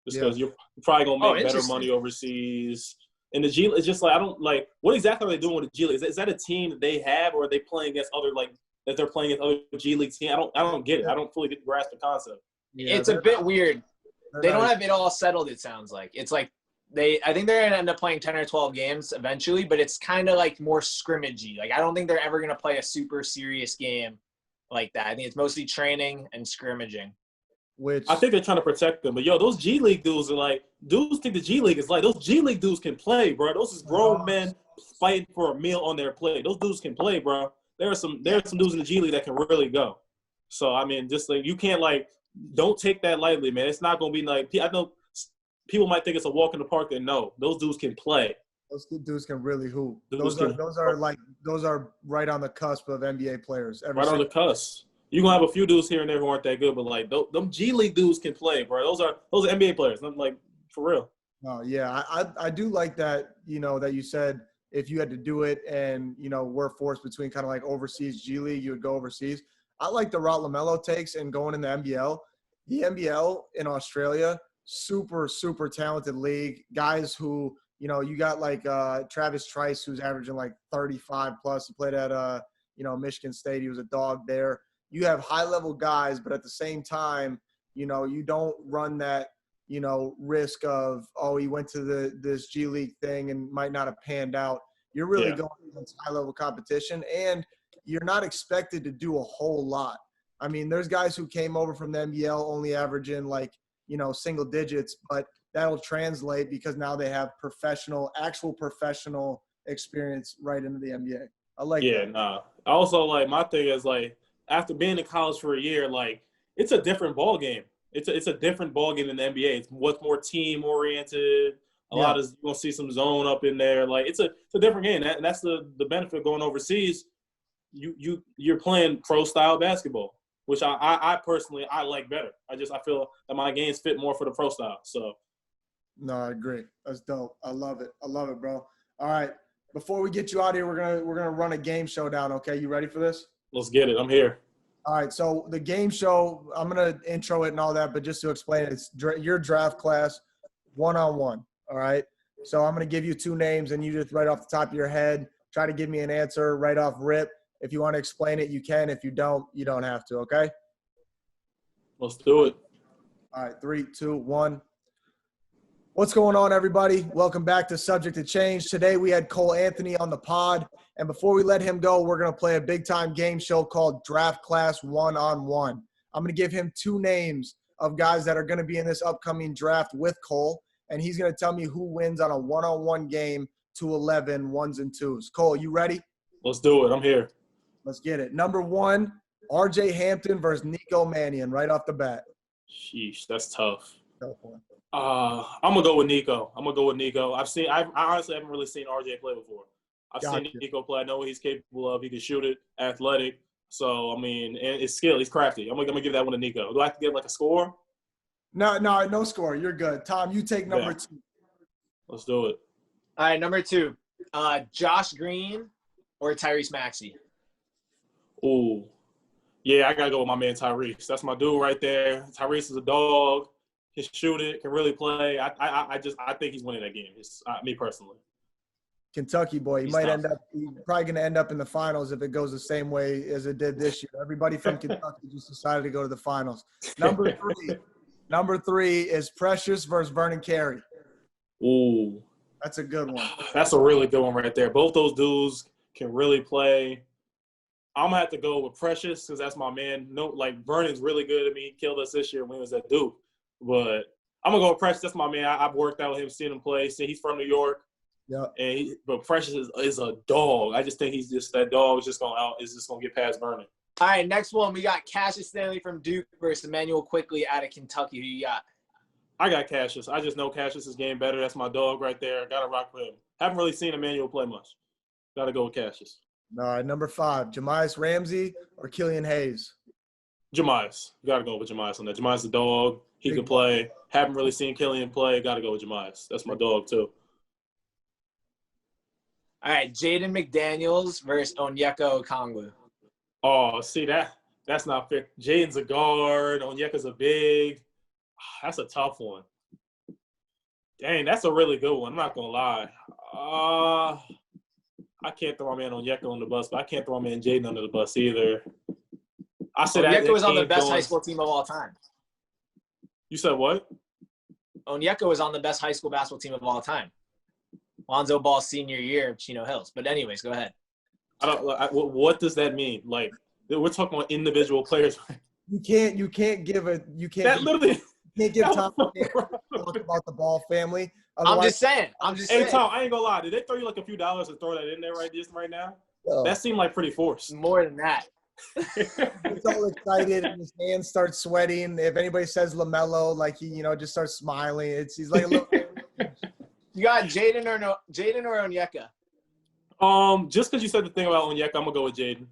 Just because you're probably going to make better money overseas. And the G League, it's just like, I don't, like, what exactly are they doing with the G League? Is that a team that they have, or are they playing against other, like, that they're playing against other G League teams? I don't get it. I don't fully grasp the concept. Yeah, it's a bit weird. They don't have it all settled, it sounds like. It's like I think they're going to end up playing 10 or 12 games eventually, but it's kind of like more scrimmagey. Like, I don't think they're ever going to play a super serious game like that. I think it's mostly training and scrimmaging. I think they're trying to protect them. But, yo, those G League dudes are like – dudes think the G League is like – those G League dudes can play, bro. Those is grown men fighting for a meal on their plate. Those dudes can play, bro. There are some dudes in the G League that can really go. So, I mean, just like – you can't, like – don't take that lightly, man. It's not going to be like – I know people might think it's a walk in the park. And no, those dudes can play. Those dudes can really hoop. Those are right on the cusp of NBA players. Right on the cusp. You're going to have a few dudes here and there who aren't that good, but, like, them G League dudes can play, bro. Those are NBA players. I'm like, for real. Oh, yeah. I do like that, that you said if you had to do it and, we're forced between kind of like overseas G League, you would go overseas. I like the route LaMelo takes and going in the NBL. The NBL in Australia, super, super talented league. Guys who, you got like Travis Trice, who's averaging like 35 plus. He played at, Michigan State. He was a dog there. You have high-level guys, but at the same time, you don't run that, risk of, he went to this G League thing and might not have panned out. You're really going against high-level competition, and you're not expected to do a whole lot. I mean, there's guys who came over from the NBL only averaging like, single digits, but that'll translate because now they have actual professional experience right into the NBA. I like that. Yeah, nah. Also, like, my thing is, like, after being in college for a year, like, it's a different ball game. It's a different ball game than the NBA. It's much more team oriented. A lot of you're gonna see some zone up in there. Like, it's a different game. And that's the benefit of going overseas. You're playing pro style basketball, which I personally like better. I feel that my games fit more for the pro style. So. No, I agree. That's dope. I love it, bro. All right. Before we get you out of here, we're gonna run a game showdown. Okay, you ready for this? Let's get it. I'm here. All right. So the game show, I'm gonna intro it and all that, but just to explain it, it's your draft class, 1-on-1. All right. So I'm gonna give you two names, and you just right off the top of your head try to give me an answer right off rip. If you want to explain it, you can. If you don't, you don't have to. Okay. Let's do it. All right. 3, 2, 1. What's going on, everybody? Welcome back to Subject to Change. Today we had Cole Anthony on the pod. And before we let him go, we're going to play a big-time game show called Draft Class 1-on-1. I'm going to give him two names of guys that are going to be in this upcoming draft with Cole, and he's going to tell me who wins on a 1-on-1 game to 11 ones and twos. Cole, you ready? Let's do it. I'm here. Let's get it. Number 1, RJ Hampton versus Nico Mannion right off the bat. Sheesh, that's tough. Go for it. I'm gonna go with Nico. I honestly haven't really seen RJ play before. I've Gotcha. seen Nico play. I know what he's capable of. He can shoot it, athletic. So I mean, and it's skill. He's crafty. I'm gonna give that one to Nico. Do I have to give like a score? No score. You're good. Tom, you take number 2. Let's do it. All right, number 2. Josh Green or Tyrese Maxey? Ooh. Yeah, I gotta go with my man Tyrese. That's my dude right there. Tyrese is a dog. Can shoot it. Can really play. I think he's winning that game. It's me personally. Kentucky boy. He's tough. probably going to end up in the finals if it goes the same way as it did this year. Everybody from Kentucky just decided to go to the finals. Number 3 is Precious versus Vernon Carey. Ooh. That's a good one. That's a really good one right there. Both those dudes can really play. I'm going to have to go with Precious because that's my man. No, like, Vernon's really good at me. He killed us this year when he was at Duke. But I'm going to go with Precious. That's my man. I've worked out with him, seen him play. He's from New York. Yeah. But Precious is a dog. I just think he's just that dog is just going to get past Vernon. All right, next one. We got Cassius Stanley from Duke versus Emmanuel Quickly out of Kentucky. Who you got? I got Cassius. I just know Cassius is getting better. That's my dog right there. Got to rock with him. Haven't really seen Emmanuel play much. Got to go with Cassius. All right, number 5, Jamias Ramsey or Killian Hayes? Jamias. Got to go with Jamias on that. Jamias the dog. He can play. Haven't really seen Killian play. Got to go with Jamias. That's my dog too. All right, Jaden McDaniels versus Onyeka Okongwu. Oh, see that's not fair. Jaden's a guard. Onyeka's a big. That's a tough one. Dang, that's a really good one. I'm not gonna lie. I can't throw my man Onyeka on the bus, but I can't throw my man Jaden under the bus either. I said Onyeka was on the best high school team of all time. You said what? Onyeka was on the best high school basketball team of all time. Lonzo Ball's senior year of Chino Hills. But anyways, go ahead. What does that mean? Like, we're talking about individual players. You can't give Tom talk about the Ball family. I'm just saying. Hey, Tom, I ain't gonna lie. Did they throw you like a few dollars to throw that in there right now? Oh. That seemed like pretty forced. More than that. He's all excited and his hands start sweating. If anybody says LaMelo, like he, just starts smiling. He's like a little. You got Jaden or Onyeka? Just because you said the thing about Onyeka, I'm gonna go with Jaden,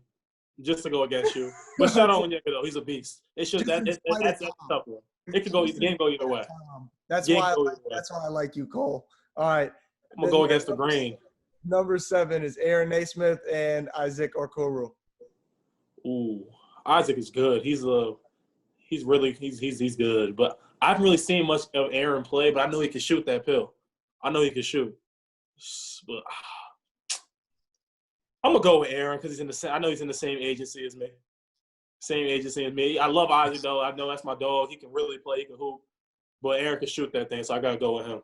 just to go against you. But shout out Onyeka though, he's a beast. That's a tough one. It could go. The game go either way. That's why I like you, Cole. All right, I'm gonna go against the grain. Number 7 is Aaron Naismith and Isaac Okoro. Ooh, Isaac is good. He's good. But I haven't really seen much of Aaron play. But I know he can shoot that pill. I know he can shoot. But I'm gonna go with Aaron because I know he's in the same agency as me. I love Isaac though. I know that's my dog. He can really play. He can hoop. But Aaron can shoot that thing, so I gotta go with him.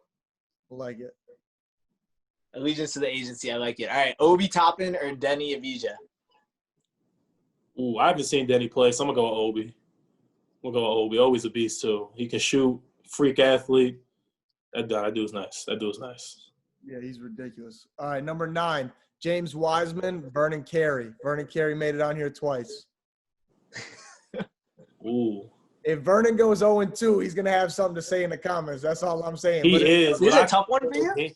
I like it. Allegiance to the agency. I like it. All right, Obi Toppin or Denny Avija? Ooh, I haven't seen Denny play, so I'm gonna go with Obi. Obi's a beast too. He can shoot. Freak athlete. That dude's nice. Yeah, he's ridiculous. All right, number 9, James Wiseman, Vernon Carey. Vernon Carey made it on here twice. Ooh. If Vernon goes 0-2, he's gonna have something to say in the comments. That's all I'm saying. He is. This is a tough one for you.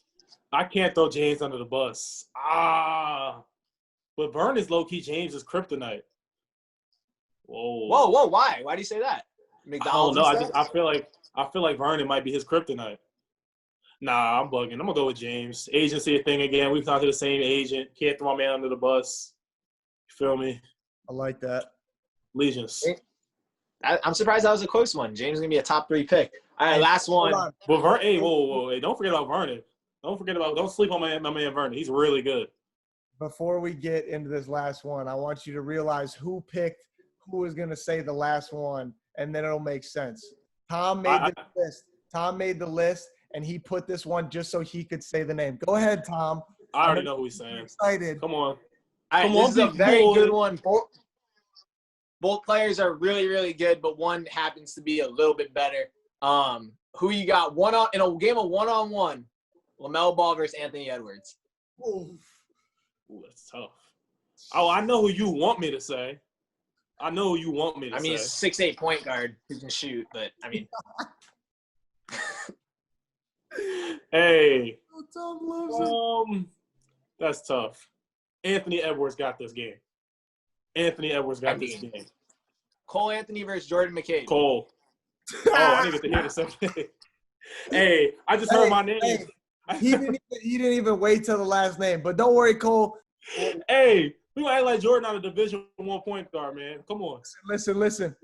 I can't throw James under the bus. But Vernon's low-key James' kryptonite. Whoa! Why? Why do you say that? McDonald's. I don't know. I feel like Vernon might be his kryptonite. Nah, I'm bugging. I'm gonna go with James. Agency thing again. We've talked to the same agent. Can't throw my man under the bus. You feel me? I like that. Allegiance. I'm surprised that was a close one. James is gonna be a top 3 pick. All right, last one. But whoa! Hey, don't forget about Vernon. Don't sleep on my man Vernon. He's really good. Before we get into this last one, I want you to realize who picked who is going to say the last one, and then it'll make sense. Tom made the list, and he put this one just so he could say the name. Go ahead, Tom. I already know who he's saying. Excited. Come on. This is a very good one. Both players are really, really good, but one happens to be a little bit better. Who you got in a game of one-on-one? LaMelo Ball versus Anthony Edwards. Ooh, that's tough. Oh, I know who you want me to say. I know who you want me to I mean, say. he's 6'8" point guard who can shoot, but I mean, Hey, Tom loves it. that's tough. Anthony Edwards got this game. Anthony Edwards got this game. Cole Anthony versus Jordan McCabe. Cole. Oh, I didn't get to hear the second. Hey, I just heard my name. Hey, he didn't even wait till the last name. But don't worry, Cole. Hey, we gonna act like Jordan on a Division I point guard, man. Come on. Listen.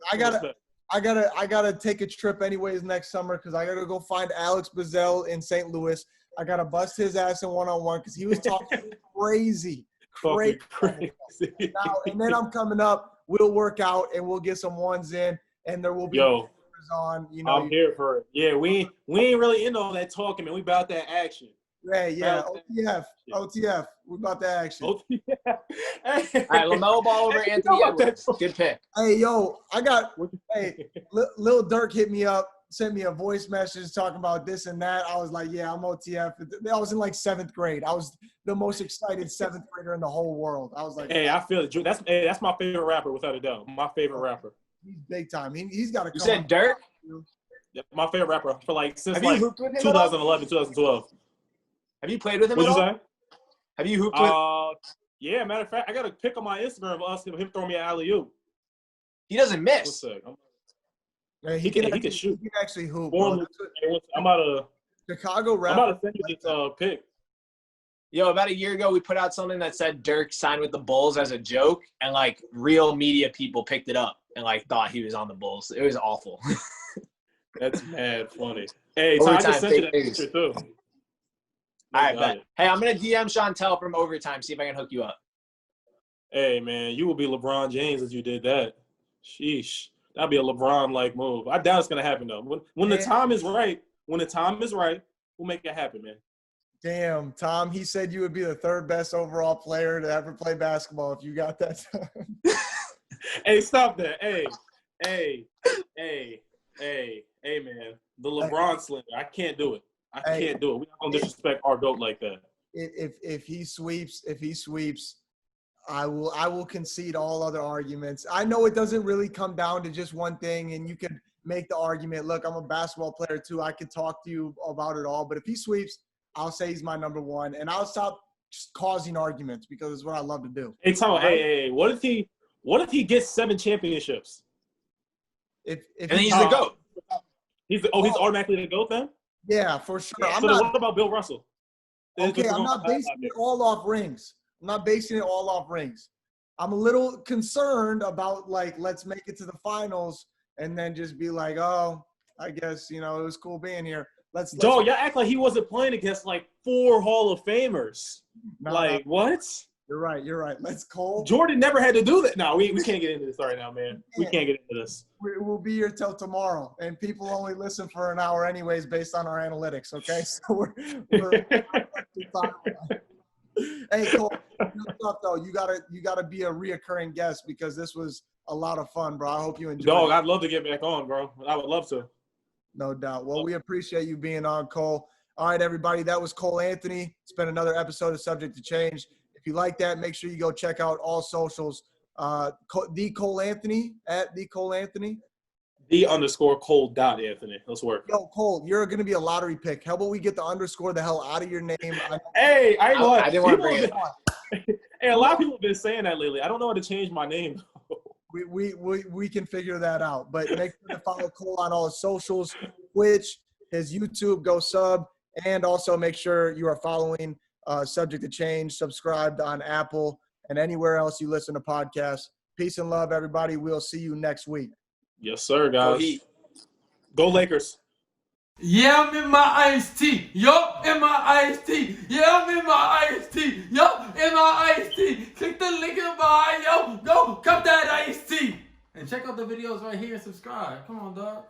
I gotta take a trip anyways next summer because I gotta go find Alex Bazell in St. Louis. I gotta bust his ass in one-on-one because he was talking crazy. Crazy. Now, and then I'm coming up. We'll work out and we'll get some ones in, and there will be on. I'm here for it. Yeah, we ain't really into all that talking, man. We about that action. Yeah. OTF. We about that action. All right, LaMelo Ball over Anthony Edwards. Good pick. Hey, yo, Lil Durk hit me up, sent me a voice message talking about this and that. I was like, yeah, I'm OTF. I was in like 7th grade. I was the most excited 7th grader in the whole world. I was like, hey, I feel it. That's my favorite rapper without a doubt. My favorite rapper. He's big time. He's got to come. You said Dirk? Yeah, my favorite rapper for since Have you hooped with him 2011, 2012. Have you played with him What'd at you all? say? Have you hooped with Yeah, matter of fact, I got a pic on my Instagram of us him throwing me an alley-oop. He doesn't miss. Yeah, He can shoot. He can actually hoop. Bro. I'm about to Chicago rapper. I'm about to send you this pic. Yo, about a year ago, we put out something that said Dirk signed with the Bulls as a joke, and like real media people picked it up and like thought he was on the Bulls. It was awful. That's mad funny. Hey, so I just sent you that picture too. All right, bet. Hey, I'm gonna DM Chantel from Overtime, see if I can hook you up. Hey, man, you will be LeBron James if you did that. Sheesh, that'd be a LeBron-like move. I doubt it's gonna happen though. When the time is right, we'll make it happen, man. Damn, Tom, he said you would be the 3rd best overall player to ever play basketball if you got that time. Hey, stop that. Hey, man. The LeBron slinger. I can't do it. I can't do it. We don't disrespect our GOAT like that. If he sweeps, I will concede all other arguments. I know it doesn't really come down to just one thing, and you can make the argument, look, I'm a basketball player too. I could talk to you about it all. But if he sweeps, I'll say he's my number 1, and I'll stop just causing arguments because it's what I love to do. Hey, Tom, hey, what if he gets 7 championships? If and he's the GOAT. He's automatically the GOAT then? Yeah, for sure. Yeah, what about Bill Russell? Okay, I'm not basing it all off rings. I'm a little concerned about, like, let's make it to the finals and then just be like, oh, I guess, it was cool being here. Joe, y'all act like he wasn't playing against, like, 4 Hall of Famers. What? You're right. Let's Cole. Jordan never had to do that. No, we can't get into this right now, man. We can't get into this. We'll be here till tomorrow, and people only listen for an hour anyways based on our analytics, okay? So we're Hey, Cole, though, you gotta be a reoccurring guest because this was a lot of fun, bro. I hope you enjoyed it. I'd love to get back on, bro. I would love to. No doubt. Well, we appreciate you being on, Cole. All right, everybody, that was Cole Anthony. It's been another episode of Subject to Change. If you like that, make sure you go check out all socials. The Cole Anthony at The Cole Anthony. _Cole Anthony. Let's work. Yo, Cole, you're going to be a lottery pick. How about we get the underscore the hell out of your name? Hey, I didn't want to bring it up. Hey, a lot of people have been saying that lately. I don't know how to change my name. We can figure that out. But make sure to follow Cole on all his socials, Twitch, his YouTube, go sub, and also make sure you are following Subject to Change, subscribed on Apple, and anywhere else you listen to podcasts. Peace and love, everybody. We'll see you next week. Yes, sir, guys. Go Lakers. Yeah, I'm in my iced tea. Yup, in my iced tea. Yeah, I'm in my iced tea. Yup, in my iced tea. Click the link in the bio. Yo, go cup that iced tea. And check out the videos right here and subscribe. Come on, dog.